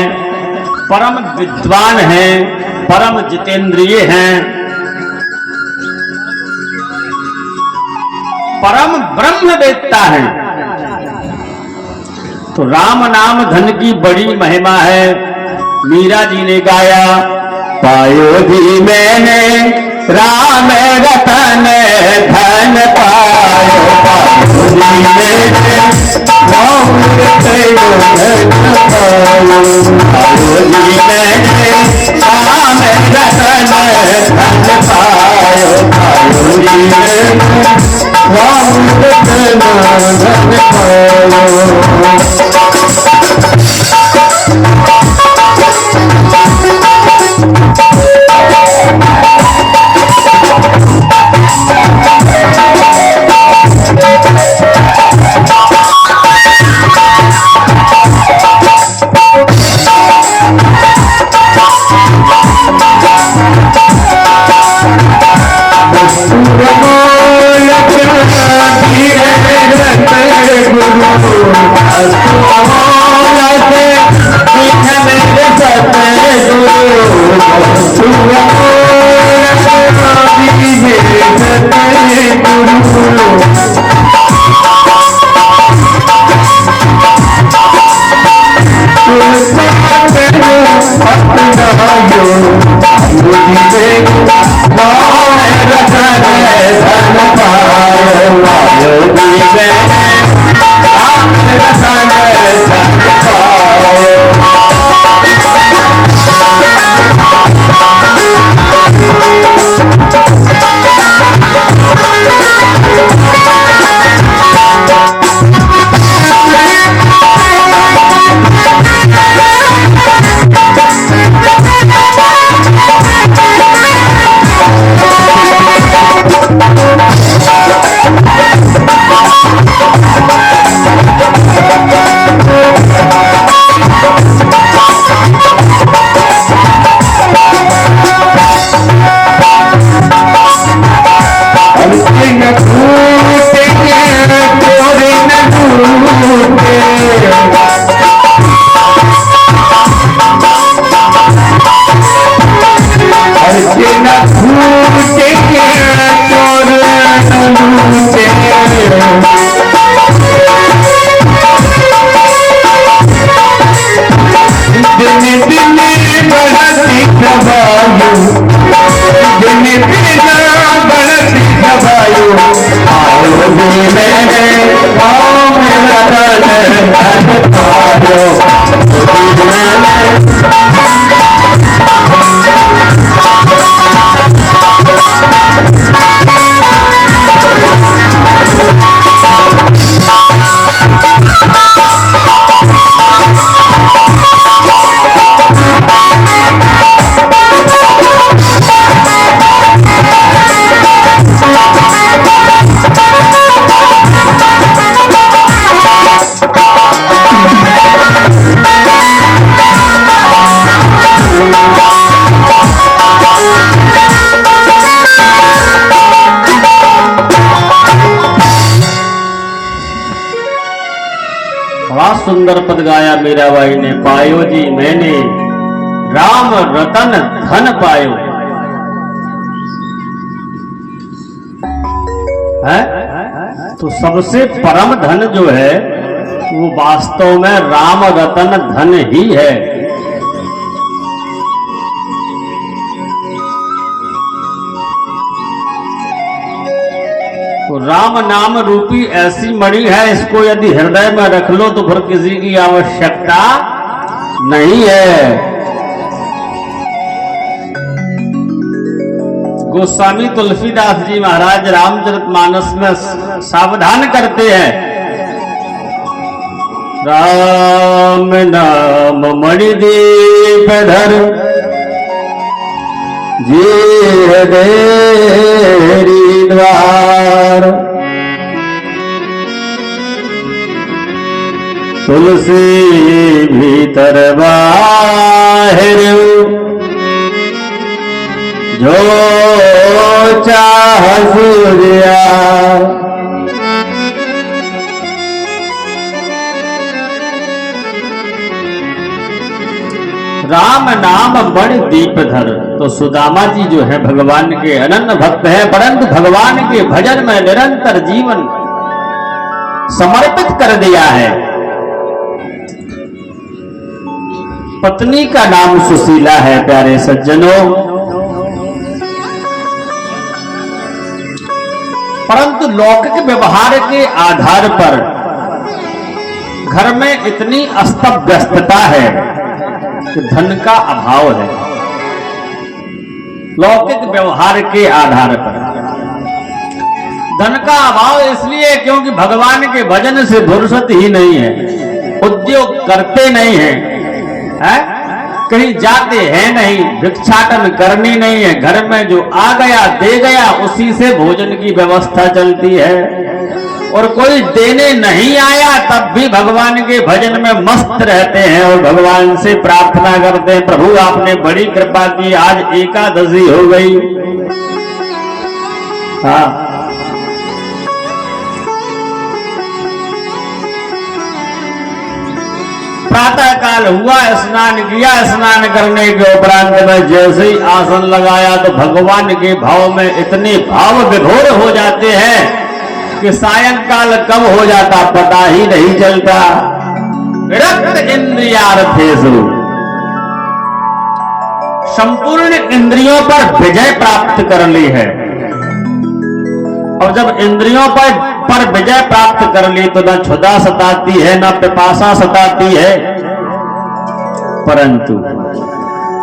परम विद्वान हैं, परम जितेंद्रिय हैं, परम ब्रह्मवेत्ता हैं। तो राम नाम धन की बड़ी महिमा है। मीरा जी ने गाया, पायो जी मैंने राम रतन धन पायो, पायो जी मैंने राम रतन धन पायो, पायो जी मैंने राम रतन धन पायो, पायो जी मैंने राम रतन धन पायो। बड़ा सुंदर पद गाया मीराबाई ने। पायो जी मैंने राम रतन धन पायो है। तो सबसे परम धन जो है वो वास्तव में राम रतन धन ही है। तो राम नाम रूपी ऐसी मणि है, इसको यदि हृदय में रख लो तो फिर किसी की आवश्यकता नहीं है। गोस्वामी तुलसीदास जी महाराज रामचरितमानस में सावधान करते हैं, राम नाम मणिदीप धर जी हृदय द्वार, तुलसी भीतर बाहर जो चाह सूर्या। राम नाम मणि दीपधर। तो सुदामा जी जो है भगवान के अनन्य भक्त हैं, परंतु भगवान के भजन में निरंतर जीवन समर्पित कर दिया है। पत्नी का नाम सुशीला है प्यारे सज्जनों, परंतु लौकिक व्यवहार के आधार पर घर में इतनी अस्त व्यस्तता है कि धन का अभाव है। लौकिक व्यवहार के आधार पर धन का अभाव इसलिए क्योंकि भगवान के भजन से फुर्सत ही नहीं है, उद्योग करते नहीं है, कहीं जाते हैं नहीं, भिक्षाटन करनी नहीं है, घर में जो आ गया दे गया उसी से भोजन की व्यवस्था चलती है। और कोई देने नहीं आया तब भी भगवान के भजन में मस्त रहते हैं और भगवान से प्रार्थना करते हैं, प्रभु आपने बड़ी कृपा की, आज एकादशी हो गई। हाँ, प्रातः काल हुआ, स्नान किया, स्नान करने के उपरांत में जैसे ही आसन लगाया तो भगवान के भाव में इतने भाव विभोर हो जाते हैं कि सायंकाल कब हो जाता पता ही नहीं चलता। विरक्त इंद्रियार्थेषु, संपूर्ण इंद्रियों पर विजय प्राप्त कर ली है। और जब इंद्रियों पर विजय प्राप्त कर ली तो न क्षुधा सताती है न पिपासा सताती है, परंतु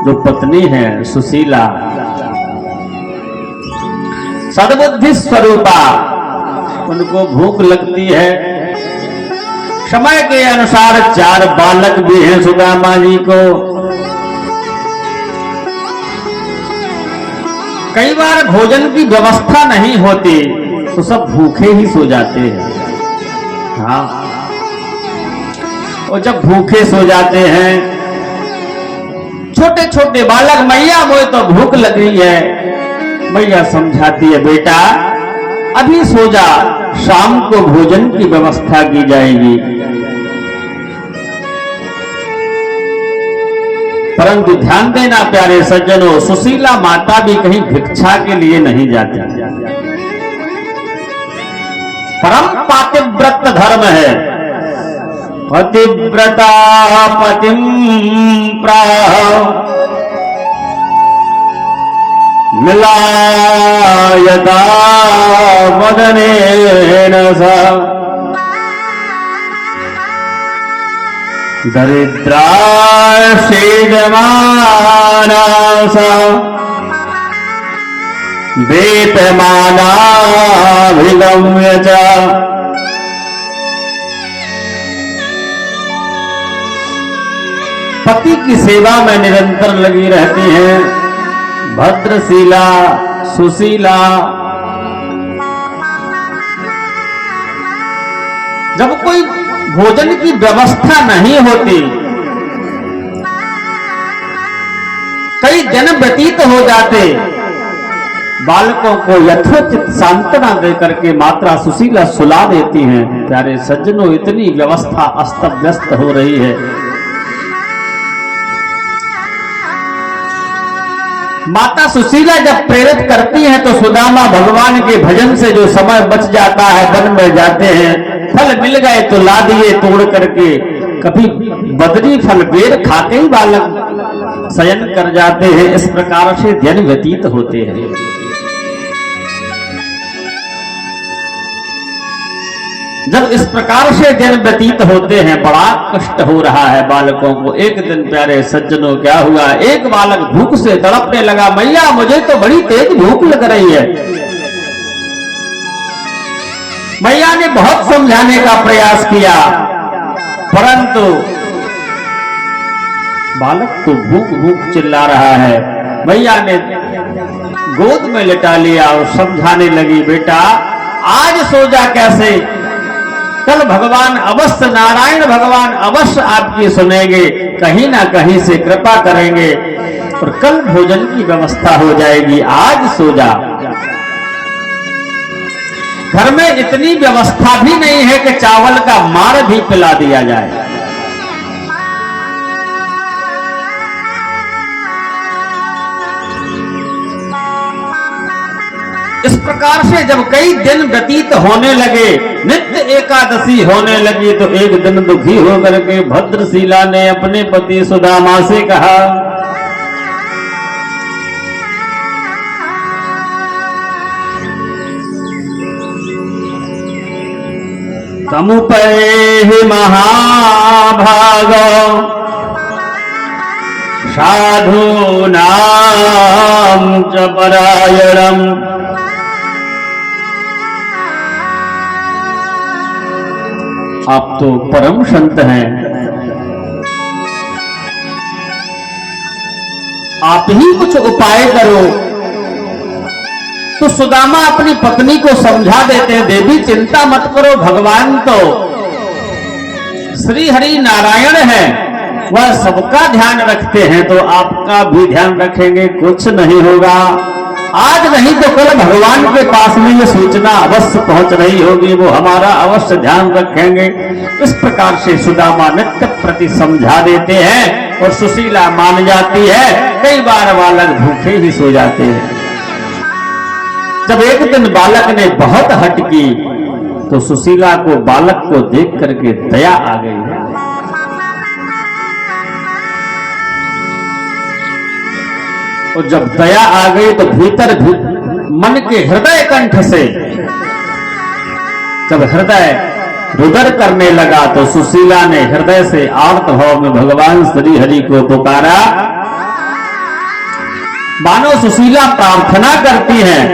जो पत्नी है सुशीला सद्बुद्धि स्वरूपा, उनको भूख लगती है। समय के अनुसार 4 बालक भी हैं सुदामा जी को। कई बार भोजन की व्यवस्था नहीं होती तो सब भूखे ही सो जाते हैं। हाँ, और जब भूखे सो जाते हैं छोटे छोटे बालक, मैया मुझे तो भूख लग रही है, मैया समझाती है बेटा अभी सो जा, शाम को भोजन की व्यवस्था की जाएगी। परंतु ध्यान देना प्यारे सज्जनों, सुशीला माता भी कहीं भिक्षा के लिए नहीं जाती। परम पातिव्रत धर्म है। पतिव्रता पतिम प्राह मिलायता वदनेन सा दरिद्रा सेदमाना सा वेतमाना विलम्य च। पति की सेवा में निरंतर लगी रहती हैं, भद्रशीला सुशीला। जब कोई भोजन की व्यवस्था नहीं होती, कई दिन व्यतीत हो जाते, बालकों को यथोचित सांत्वना देकर के मात्रा सुशीला सुला देती हैं। प्यारे सज्जनों, इतनी व्यवस्था अस्त व्यस्त हो रही है। माता सुशीला जब प्रेरित करती हैं तो सुदामा भगवान के भजन से जो समय बच जाता है, वन में जाते हैं, फल मिल गए तो ला दिए तोड़ करके। कभी बदरी फल बेर खाते ही बालक शयन कर जाते हैं। इस प्रकार से दिन व्यतीत होते हैं। जब इस प्रकार से दिन व्यतीत होते हैं, बड़ा कष्ट हो रहा है बालकों को। एक दिन प्यारे सज्जनों क्या हुआ, एक बालक भूख से तड़पने लगा, मैया मुझे तो बड़ी तेज भूख लग रही है। मैया ने बहुत समझाने का प्रयास किया, परंतु बालक तो भूख भूख चिल्ला रहा है। मैया ने गोद में लिटा लिया और समझाने लगी, बेटा आज सो जा, कैसे कल भगवान अवश्य, नारायण भगवान अवश्य आपकी सुनेंगे, कहीं ना कहीं से कृपा करेंगे और कल भोजन की व्यवस्था हो जाएगी, आज सो जा। घर में इतनी व्यवस्था भी नहीं है कि चावल का मार भी पिला दिया जाए। इस प्रकार से जब कई दिन व्यतीत होने लगे, नित्य एकादशी होने लगी, तो एक दिन दुखी होकर के भद्रशीला ने अपने पति सुदामा से कहा, तमुपैहि महाभागो साधूनां च परायणम्। आप तो परम संत हैं, आप ही कुछ उपाय करो। तो सुदामा अपनी पत्नी को समझा देते हैं, देवी चिंता मत करो, भगवान तो श्री हरि नारायण है, वह सबका ध्यान रखते हैं, तो आपका भी ध्यान रखेंगे, कुछ नहीं होगा। आज नहीं तो कल भगवान के पास में ये सूचना अवश्य पहुंच रही होगी, वो हमारा अवश्य ध्यान रखेंगे। इस प्रकार से सुदामा नित्य प्रति समझा देते हैं और सुशीला मान जाती है। कई बार बालक भूखे ही सो जाते हैं। जब एक दिन बालक ने बहुत हट की तो सुशीला को बालक को देख करके दया आ गई। और जब दया आ गई तो भीतर मन के हृदय कंठ से जब हृदय रुदर करने लगा तो सुशीला ने हृदय से आर्त भाव में भगवान श्री हरि को पुकारा। मानो सुशीला प्रार्थना करती हैं,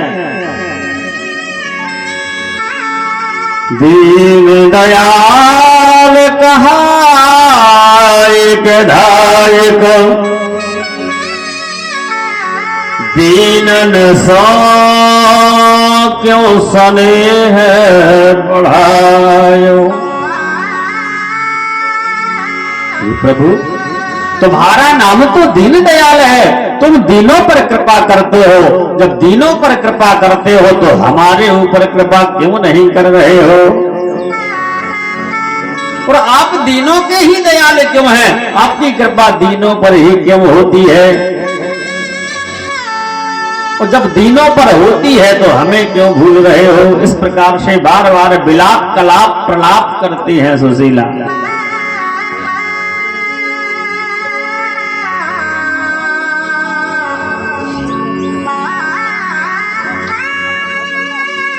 दीन दयाल कहा एक धायक, दीनन सो क्यों स्नेह बढ़ायो। प्रभु तुम्हारा नाम तो दीन दयाल है, तुम दीनों पर कृपा करते हो। जब दीनों पर कृपा करते हो तो हमारे ऊपर कृपा क्यों नहीं कर रहे हो? और आप दीनों के ही दयाल क्यों हैं? आपकी कृपा दीनों पर ही क्यों होती है? और जब दीनों पर होती है तो हमें क्यों भूल रहे हो? इस प्रकार से बार बार विलाप कलाप प्रलाप करती हैं सुशीला।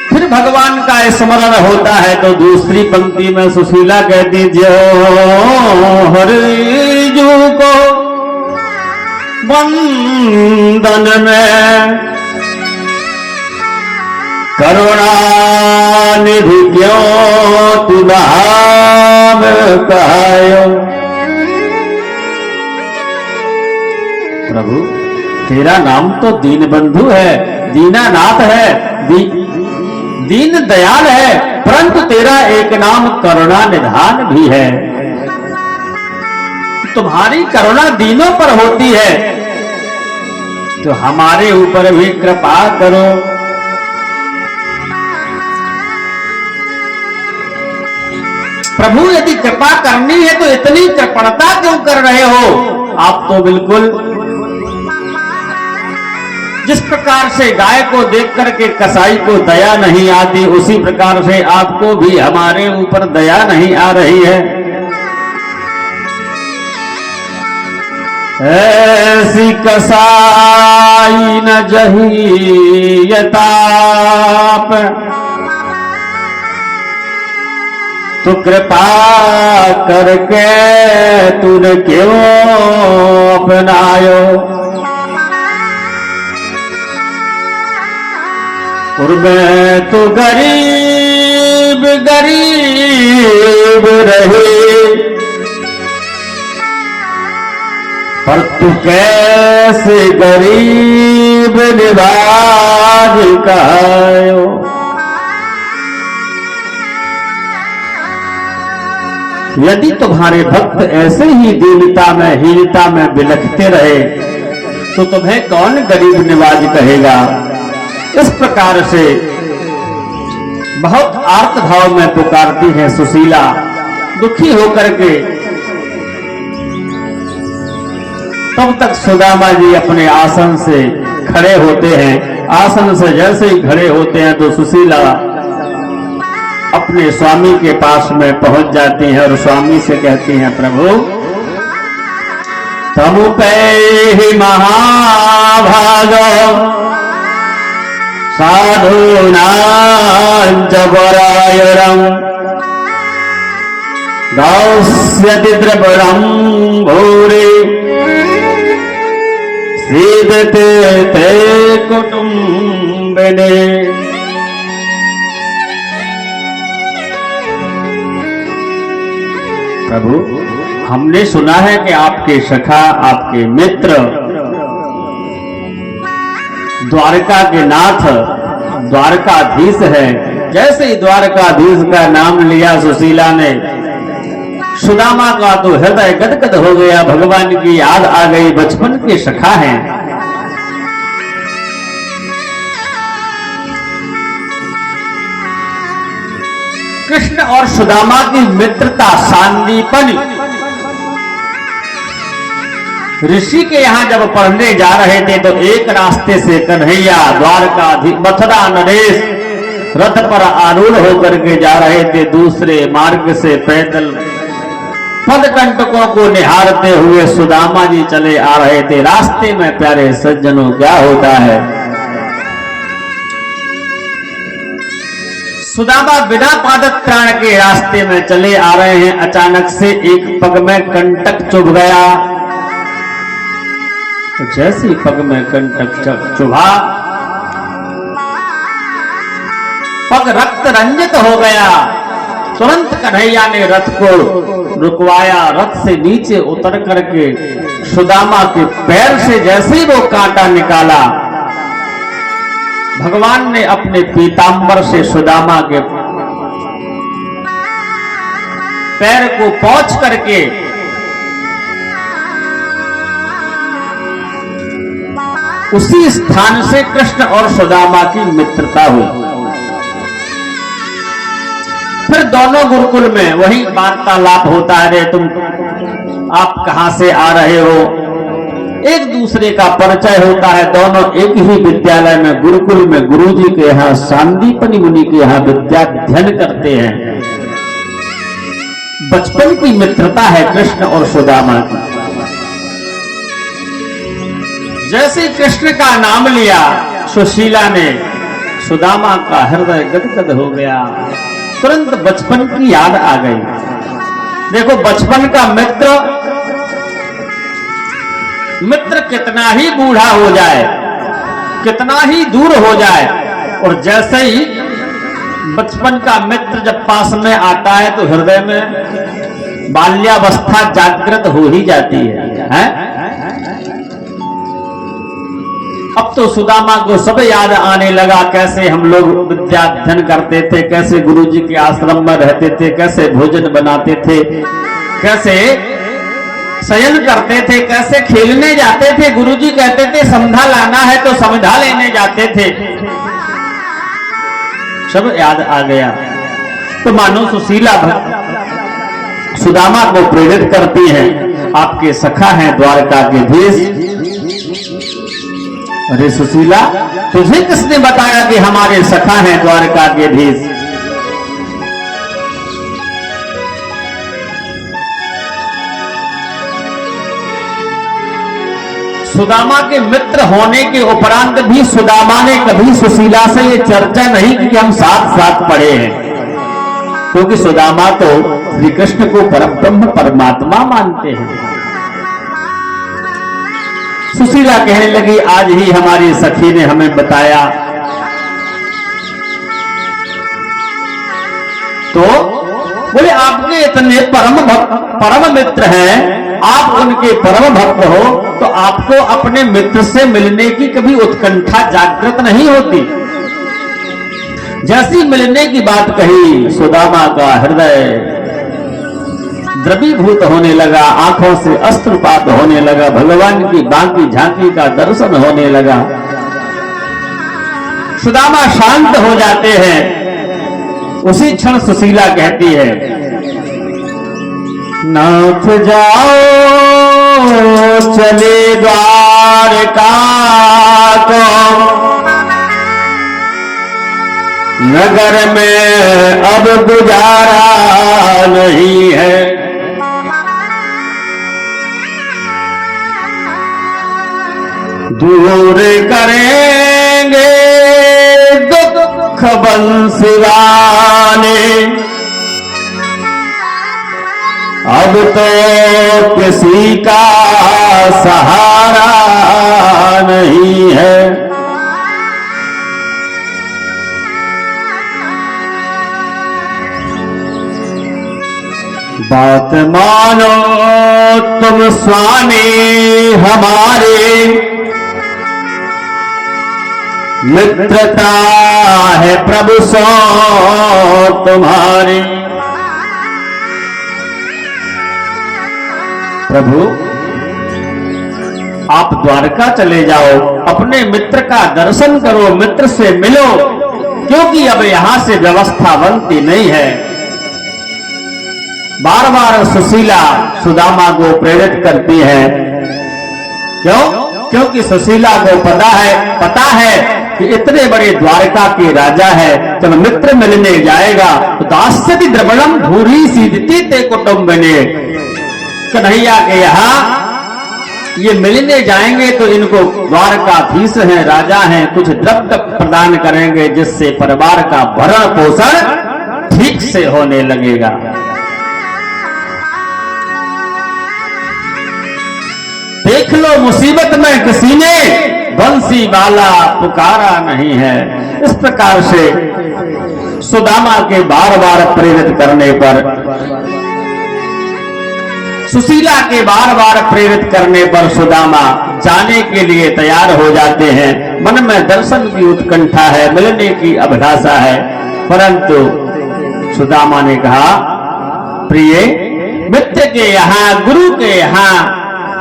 फिर भगवान का स्मरण होता है तो दूसरी पंक्ति में सुशीला कहती, जो हरिजू को बंदन में करुणा निधि क्यों तुधाम कहायो। प्रभु तेरा नाम तो दीन बंधु है, दीनानाथ है, दीन दयाल है, परंतु तेरा एक नाम करुणा निधान भी है। तुम्हारी करुणा दीनों पर होती है, तो हमारे ऊपर भी कृपा करो। प्रभु यदि कृपा करनी है तो इतनी कृपणता क्यों कर रहे हो? आप तो बिल्कुल जिस प्रकार से गाय को देख करके कसाई को दया नहीं आती, उसी प्रकार से आपको भी हमारे ऊपर दया नहीं आ रही है। ऐसी कसाई न जही यताप, तो कृपा करके तूने क्यों अपनायो? और मैं तो गरीब गरीब रहे, पर तू कैसे गरीब निवाज कहायो? यदि तुम्हारे भक्त ऐसे ही दीनता में हीनता में बिलखते रहे तो तुम्हें कौन गरीब निवाज कहेगा? इस प्रकार से बहुत आर्त भाव में पुकारती है सुशीला। दुखी होकर के तब तक सुदामा जी अपने आसन से खड़े होते हैं। आसन से जैसे ही खड़े होते हैं तो सुशीला अपने स्वामी के पास में पहुंच जाती हैं और स्वामी से कहती हैं, प्रभु तमु पे ही महाभागो साधूनां जबरायरं दास्यति द्रविणं भूरि सीदते ते कुटुम्बिने। प्रभु हमने सुना है कि आपके सखा आपके मित्र द्वारका के नाथ द्वारकाधीश है। जैसे ही द्वारकाधीश का नाम लिया सुशीला ने, सुदामा का तो हृदय गदगद हो गया। भगवान की याद आ गई, बचपन के सखा हैं। कृष्ण और सुदामा की मित्रता सांदीपनि ऋषि के यहां जब पढ़ने जा रहे थे तो एक रास्ते से कन्हैया द्वारका मथुरा नरेश रथ पर आरूढ़ होकर के जा रहे थे, दूसरे मार्ग से पैदल पदकंटकों को निहारते हुए सुदामा जी चले आ रहे थे। रास्ते में प्यारे सज्जनों क्या होता है, सुदामा बिना पादत्राण के रास्ते में चले आ रहे हैं। अचानक से एक पग में कंटक चुभ गया। जैसे ही पग में कंटक चुभा, पग रक्त रंजित हो गया। तुरंत कन्हैया ने रथ को रुकवाया। रथ से नीचे उतर करके सुदामा के पैर से जैसे ही वो कांटा निकाला, भगवान ने अपने पीतांबर से सुदामा के पैर को पोंछ करके उसी स्थान से कृष्ण और सुदामा की मित्रता हुई। फिर दोनों गुरुकुल में वही वार्तालाप होता है, रे तुम आप कहां से आ रहे हो, एक दूसरे का परिचय होता है। दोनों एक ही विद्यालय में गुरुकुल में गुरुजी के यहाँ सांदीपनि मुनि के यहाँ विद्या अध्ययन करते हैं। बचपन की मित्रता है कृष्ण और सुदामा की। जैसे कृष्ण का नाम लिया सुशीला ने, सुदामा का हृदय गदगद हो गया। तुरंत बचपन की याद आ गई। देखो बचपन का मित्र कितना ही बूढ़ा हो जाए, कितना ही दूर हो जाए, और जैसे ही बचपन का मित्र जब पास में आता है तो हृदय में बाल्यावस्था जागृत हो ही जाती है? अब तो सुदामा को सब याद आने लगा, कैसे हम लोग विद्या अध्ययन करते थे, कैसे गुरुजी के आश्रम में रहते थे, कैसे भोजन बनाते थे, कैसे शयन करते थे, कैसे खेलने जाते थे। गुरुजी कहते थे समझा लाना है तो समझा लेने जाते थे। सब याद आ गया। तो मानो सुशीला सुदामा को प्रेरित करती हैं, आपके सखा हैं द्वारका के धीश। अरे सुशीला, तुझे किसने बताया कि हमारे सखा हैं द्वारका के धीश? सुदामा के मित्र होने के उपरांत भी सुदामा ने कभी सुशीला से ये चर्चा नहीं की कि हम साथ साथ पढ़े हैं, क्योंकि सुदामा तो श्री कृष्ण को परब्रह्म परमात्मा मानते हैं। सुशीला कहने लगी, आज ही हमारी सखी ने हमें बताया। तो बोले, आपके इतने परम मित्र हैं, आप उनके परम भक्त हो, तो आपको अपने मित्र से मिलने की कभी उत्कंठा जागृत नहीं होती? जैसी मिलने की बात कही, सुदामा का हृदय द्रवीभूत होने लगा, आंखों से अश्रुपात होने लगा, भगवान की बांकी झांकी का दर्शन होने लगा। सुदामा शांत हो जाते हैं। उसी क्षण सुशीला कहती है, नाथ जाओ चले द्वारका को, नगर में अब गुजारा नहीं है। दूर करेंगे दुख बंसी वाले, अब तो किसी का सहारा नहीं है। बात मानो तुम स्वामी हमारे, मित्रता है प्रभु सो तुम्हारी। प्रभु, आप द्वारका चले जाओ, अपने मित्र का दर्शन करो, मित्र से मिलो, क्योंकि अब यहां से व्यवस्था बनती नहीं है। बार बार सुशीला सुदामा को प्रेरित करती है। क्यों? क्योंकि सुशीला को पता है कि इतने बड़े द्वारका के राजा है, जब मित्र मिलने जाएगा तो दास्यति द्रवणम भूरी सीधती ते कुटुंबने। कन्हैया के यहाँ ये मिलने जाएंगे तो इनको द्वारकाधीश हैं, राजा हैं, कुछ द्रव्य प्रदान करेंगे, जिससे परिवार का भरण पोषण ठीक से होने लगेगा। देख लो, मुसीबत में किसी ने बंसी वाला पुकारा नहीं है। इस प्रकार से सुदामा के बार बार प्रेरित करने पर, सुशीला के बार बार प्रेरित करने पर सुदामा जाने के लिए तैयार हो जाते हैं। मन में दर्शन की उत्कंठा है, मिलने की अभिलाषा है, परंतु सुदामा ने कहा, प्रिय मित्र के यहाँ, गुरु के यहाँ,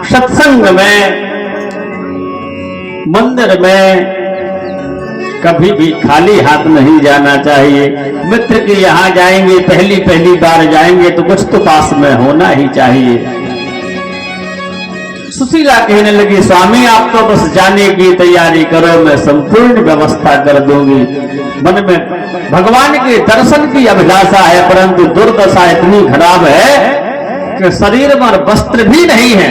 सत्संग में, मंदिर में कभी भी खाली हाथ नहीं जाना चाहिए। मित्र के यहाँ जाएंगे, पहली बार जाएंगे तो कुछ तो पास में होना ही चाहिए। सुशीला कहने लगी, स्वामी आप तो बस जाने की तैयारी करो, मैं संपूर्ण व्यवस्था कर दूंगी। मन में भगवान के दर्शन की अभिलाषा है, परंतु दुर्दशा इतनी खराब है कि शरीर पर वस्त्र भी नहीं है,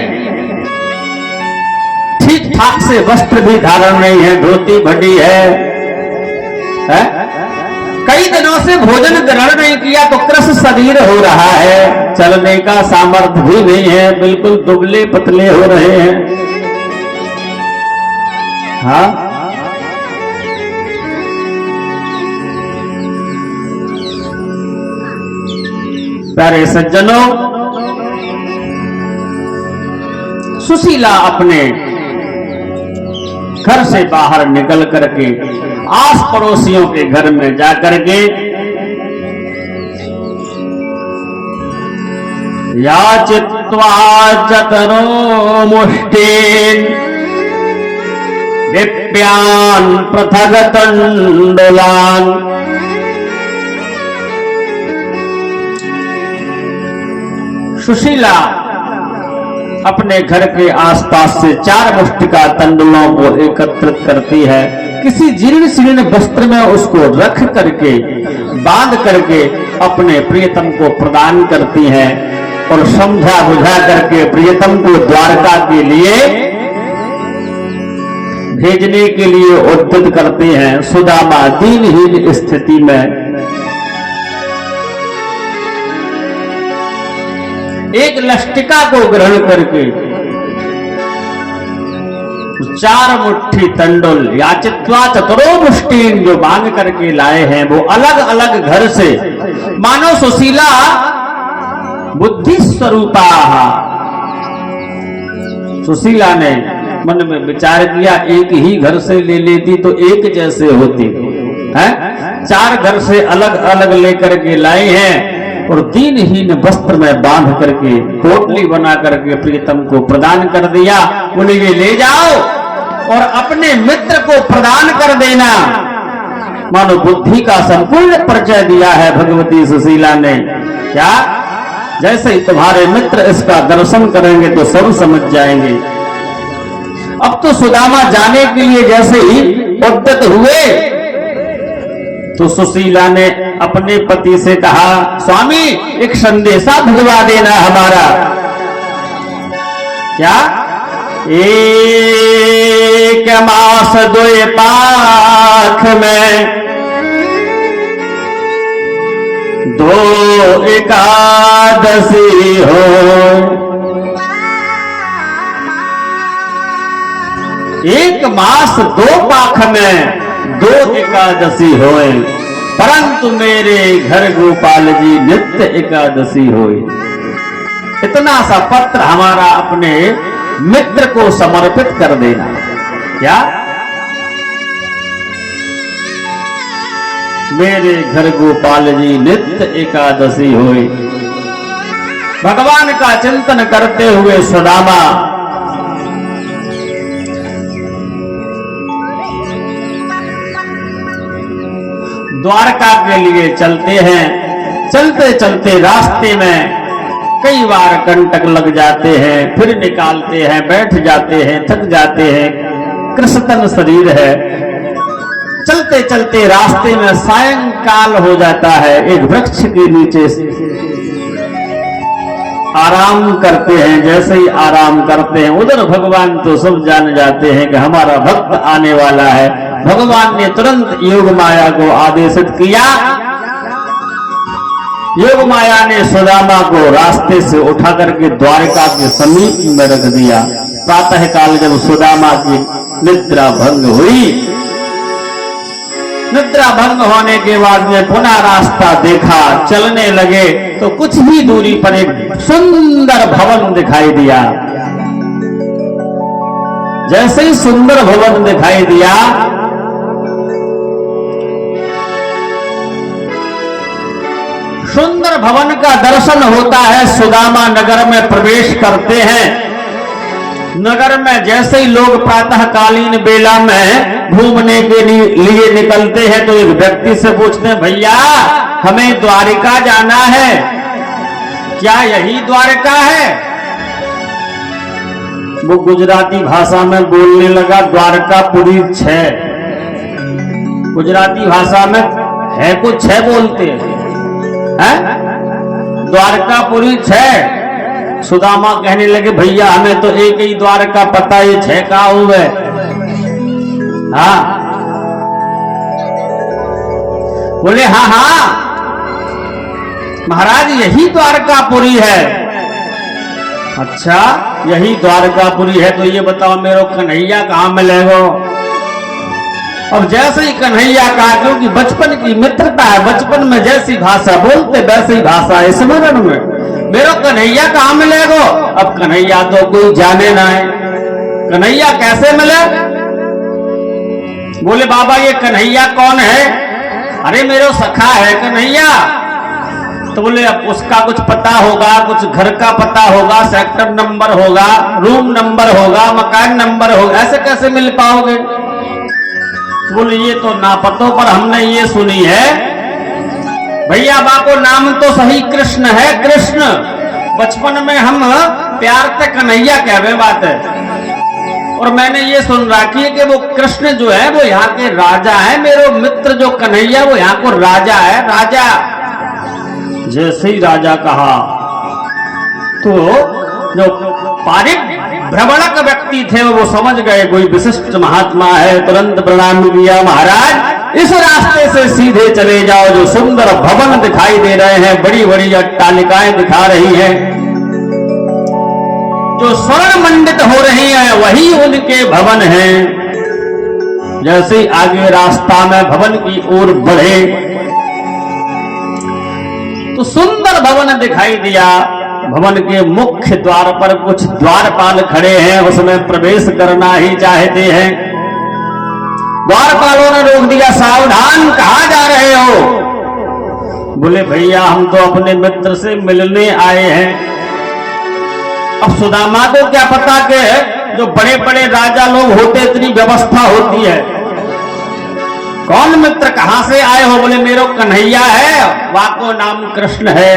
ठीक ठाक से वस्त्र भी धारण नहीं है, धोती भटी है? कई दिनों से भोजन ग्रहण नहीं किया तो कृश शरीर हो रहा है, चलने का सामर्थ्य भी नहीं है, बिल्कुल दुबले पतले हो रहे हैं। हाँ, प्यारे सज्जनों, सुशीला अपने घर से बाहर निकल करके आस पड़ोसियों के घर में जाकर के याचित्वा चतुरो मुष्टिन् विप्यान् पृथगतण्डुलान्। सुशीला अपने घर के आसपास से 4 मुष्टिका तंडुलों को एकत्रित करती है, किसी जीर्ण शीर्ण वस्त्र में उसको रख करके बांध करके अपने प्रियतम को प्रदान करती है और समझा बुझा करके प्रियतम को द्वारका के लिए भेजने के लिए उद्यत करते हैं। सुदामा दीनहीन स्थिति में एक लष्टिका को ग्रहण करके 4 मुट्ठी तंडुल याचित्वा चतुरो मुष्टिन जो मांग करके लाए हैं वो अलग अलग घर से, मानो सुशीला बुद्धि स्वरूपा। सुशीला ने मन में विचार किया, एक ही घर से ले लेती तो एक जैसे होती है, 4 घर से अलग अलग लेकर के लाई हैं और दीनहीन वस्त्र में बांध करके पोटली बना करके प्रियतम को प्रदान कर दिया। बोले ये ले जाओ और अपने मित्र को प्रदान कर देना। मानो बुद्धि का संपूर्ण परिचय दिया है भगवती सुशीला ने। क्या? जैसे ही तुम्हारे मित्र इसका दर्शन करेंगे तो सब समझ जाएंगे। अब तो सुदामा जाने के लिए जैसे ही उद्यत हुए तो सुशीला ने अपने पति से कहा, स्वामी एक संदेशा भिजवा देना हमारा। क्या? 1 मास 2 पाख में 2 एकादशी हो। 1 मास 2 पाख में 2 एकादशी होए, परंतु मेरे घर गोपाल जी नित्य एकादशी होए। इतना सा पत्र हमारा अपने मित्र को समर्पित कर देना। क्या? मेरे घर गोपाल जी नित्य एकादशी होए। भगवान का चिंतन करते हुए सुदामा द्वारका के लिए चलते हैं। चलते चलते रास्ते में कई बार कंटक लग जाते हैं, फिर निकालते हैं, बैठ जाते हैं, थक जाते हैं, कृशतन शरीर है। चलते चलते रास्ते में सायंकाल हो जाता है, एक वृक्ष के नीचे आराम करते हैं। जैसे ही आराम करते हैं उधर भगवान तो सब जान जाते हैं कि हमारा भक्त आने वाला है। भगवान ने तुरंत योग माया को आदेशित किया। योग माया ने सुदामा को रास्ते से उठा करके द्वारका के समीप में रख दिया। प्रातः काल जब सुदामा की निद्रा भंग हुई, निद्रा भंग होने के बाद में पुनः रास्ता देखा, चलने लगे तो कुछ ही दूरी पर एक सुंदर भवन दिखाई दिया। जैसे ही सुंदर भवन दिखाई दिया, सुंदर भवन का दर्शन होता है। सुदामा नगर में प्रवेश करते हैं। नगर में जैसे ही लोग प्रातःकालीन बेला में घूमने के लिए निकलते हैं तो एक व्यक्ति से पूछते हैं, भैया हमें द्वारिका जाना है, क्या यही द्वारका है? वो गुजराती भाषा में बोलने लगा, द्वारकापुरी 6। गुजराती भाषा में है कुछ 6 बोलते हैं, द्वारकापुरी 6। सुदामा कहने लगे, भैया हमें तो एक ही द्वारका पता, ये 6 का हुए। हाँ, बोले हाँ हाँ महाराज यही द्वारकापुरी है। अच्छा यही द्वारकापुरी है तो ये बताओ मेरे कन्हैया कहाँ मिलेगा? अब जैसे ही कन्हैया कहा, क्योंकि बचपन की मित्रता है, बचपन में जैसी भाषा बोलते वैसी भाषा है स्मरण में। मेरा कन्हैया कहाँ मिलेगा? अब कन्हैया तो कोई जाने ना है, कन्हैया कैसे मिले? बोले बाबा ये कन्हैया कौन है? अरे मेरा सखा है कन्हैया। तो बोले अब उसका कुछ पता होगा, कुछ घर का पता होगा, सेक्टर नंबर होगा, रूम नंबर होगा, मकान नंबर होगा, ऐसे कैसे मिल पाओगे? बोले ये तो ना पतो, पर हमने ये सुनी है भैया बाको नाम तो सही कृष्ण है, कृष्ण। बचपन में हम प्यार से कन्हैया कहवे बात है, और मैंने ये सुन रखी है कि वो कृष्ण जो है वो यहाँ के राजा है, मेरे मित्र जो कन्हैया वो यहाँ को राजा है, राजा। जैसे ही राजा कहा तो जो भ्रमणक व्यक्ति थे वो समझ गए कोई विशिष्ट महात्मा है, तुरंत प्रणाम किया। महाराज इस रास्ते से सीधे चले जाओ, जो सुंदर भवन दिखाई दे रहे हैं, बड़ी बड़ी अट्टालिकाएं दिखा रही हैं, जो स्वर्ण मंडित हो रही हैं, वही उनके भवन हैं। जैसे आगे रास्ता में भवन की ओर बढ़े तो सुंदर भवन दिखाई दिया। भवन के मुख्य द्वार पर कुछ द्वारपाल खड़े हैं, उसमें प्रवेश करना ही चाहते हैं। द्वारपालों ने रोक दिया, सावधान, कहां जा रहे हो? बोले भैया हम तो अपने मित्र से मिलने आए हैं। अब सुदामा को क्या पता कि जो बड़े बड़े राजा लोग होते इतनी व्यवस्था होती है। कौन मित्र, कहां से आए हो? बोले मेरा कन्हैया है, वाको नाम कृष्ण है,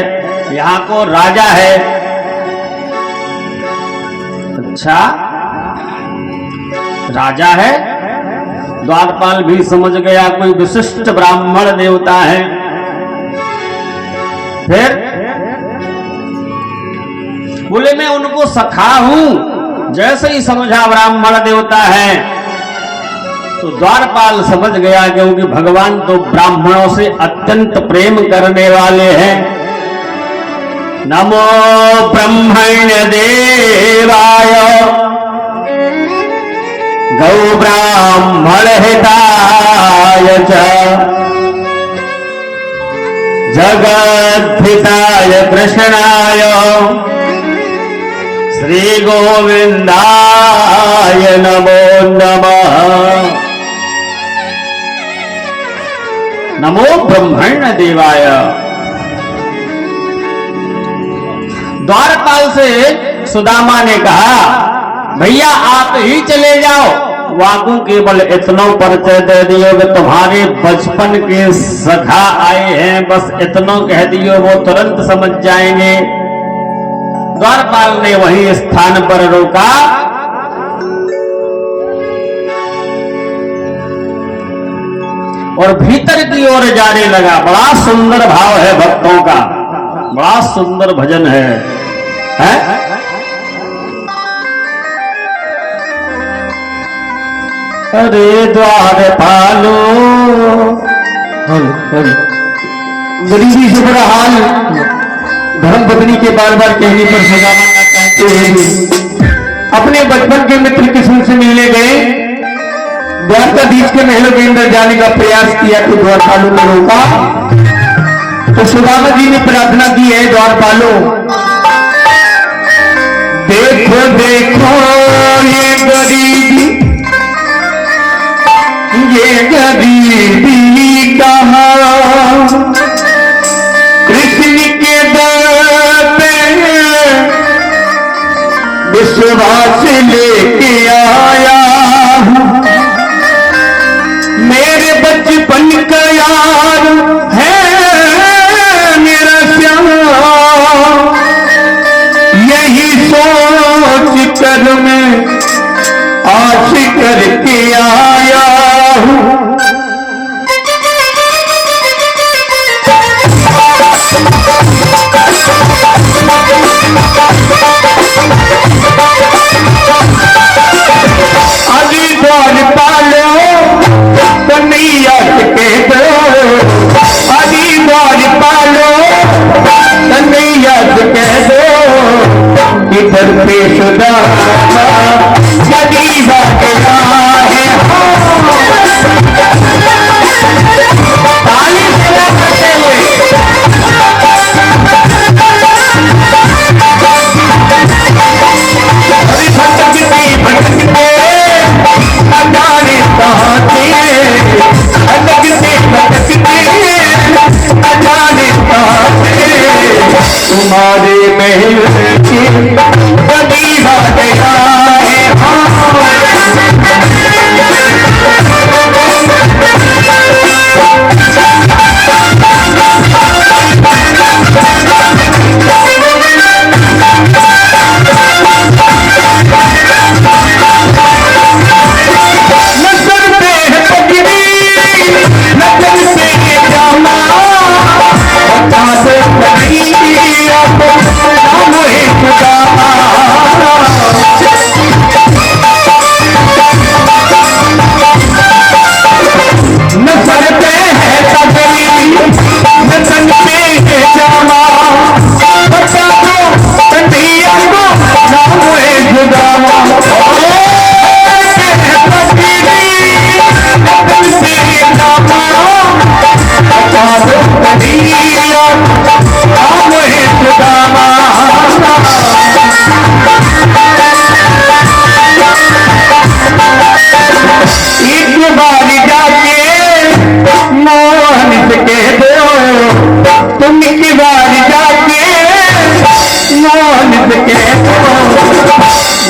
यहाँ को राजा है। अच्छा राजा है? द्वारपाल भी समझ गया कोई विशिष्ट ब्राह्मण देवता है। फिर बोले मैं उनको सखा हूं। जैसे ही समझा ब्राह्मण देवता है तो द्वारपाल समझ गया क्योंकि भगवान तो ब्राह्मणों से अत्यंत प्रेम करने वाले हैं। नमो ब्रह्मण्य देवाय गौ ब्राह्मण हिताय च जगद्धिताय कृष्णाय श्री गोविंदाय नमो नमः। नमो ब्रह्मण्य देवाय। द्वारपाल से सुदामा ने कहा भैया आप ही चले जाओ, वाकू केवल इतना परिचय दे दियो कि तुम्हारे बचपन के सखा आए हैं, बस इतना कह दियो वो तुरंत समझ जाएंगे। द्वारपाल ने वही स्थान पर रोका। और भीतर की ओर जाने लगा। बड़ा सुंदर भाव है भक्तों का, बड़ा सुंदर भजन है, अरे द्वारपालो गरीबी से बड़ा हाल धर्म पत्नी के बार बार कहने पर सुदामा कहते हैं अपने बचपन के मित्र कृष्ण से मिलने गए। द्वारकाधीश के महलों के अंदर जाने का प्रयास किया तो द्वारपालों ने रोका। तो सुदामा जी ने प्रार्थना की है, द्वारपालों देखो देखो ये गरीबी कहाँ कृष्ण के दर पे विश्वास लेके आया। मेरे बचपन का यार है मेरा श्याम, यही सोच कर मैं आश करके आया हूँ। अभी द्वारपालो कन्हैया के दो, अभी द्वारपालो कन्हैया के दो, इधर पे सुदामा गरीबा के है। ताली सेवा करते हुए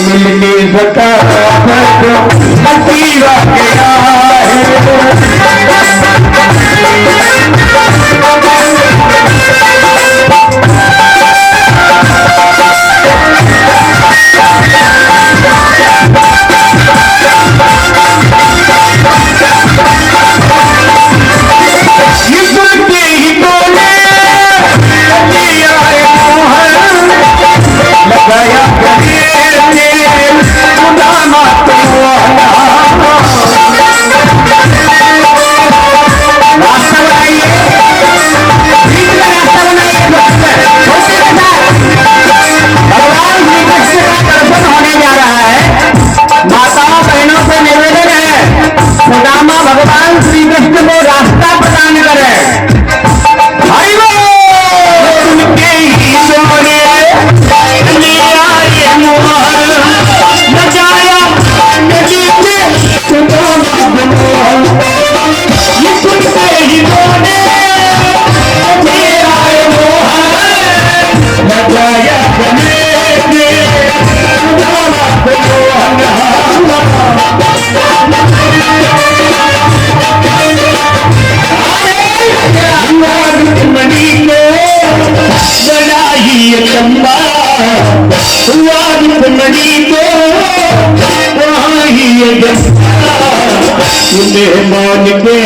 मिलने सका हसीरा गया भगवान श्री कृष्ण को रास्ता प्रदान करे। उनके ही सोने बजाया नदी में सुनते ही सोने बजाया चंबा मणि को मान के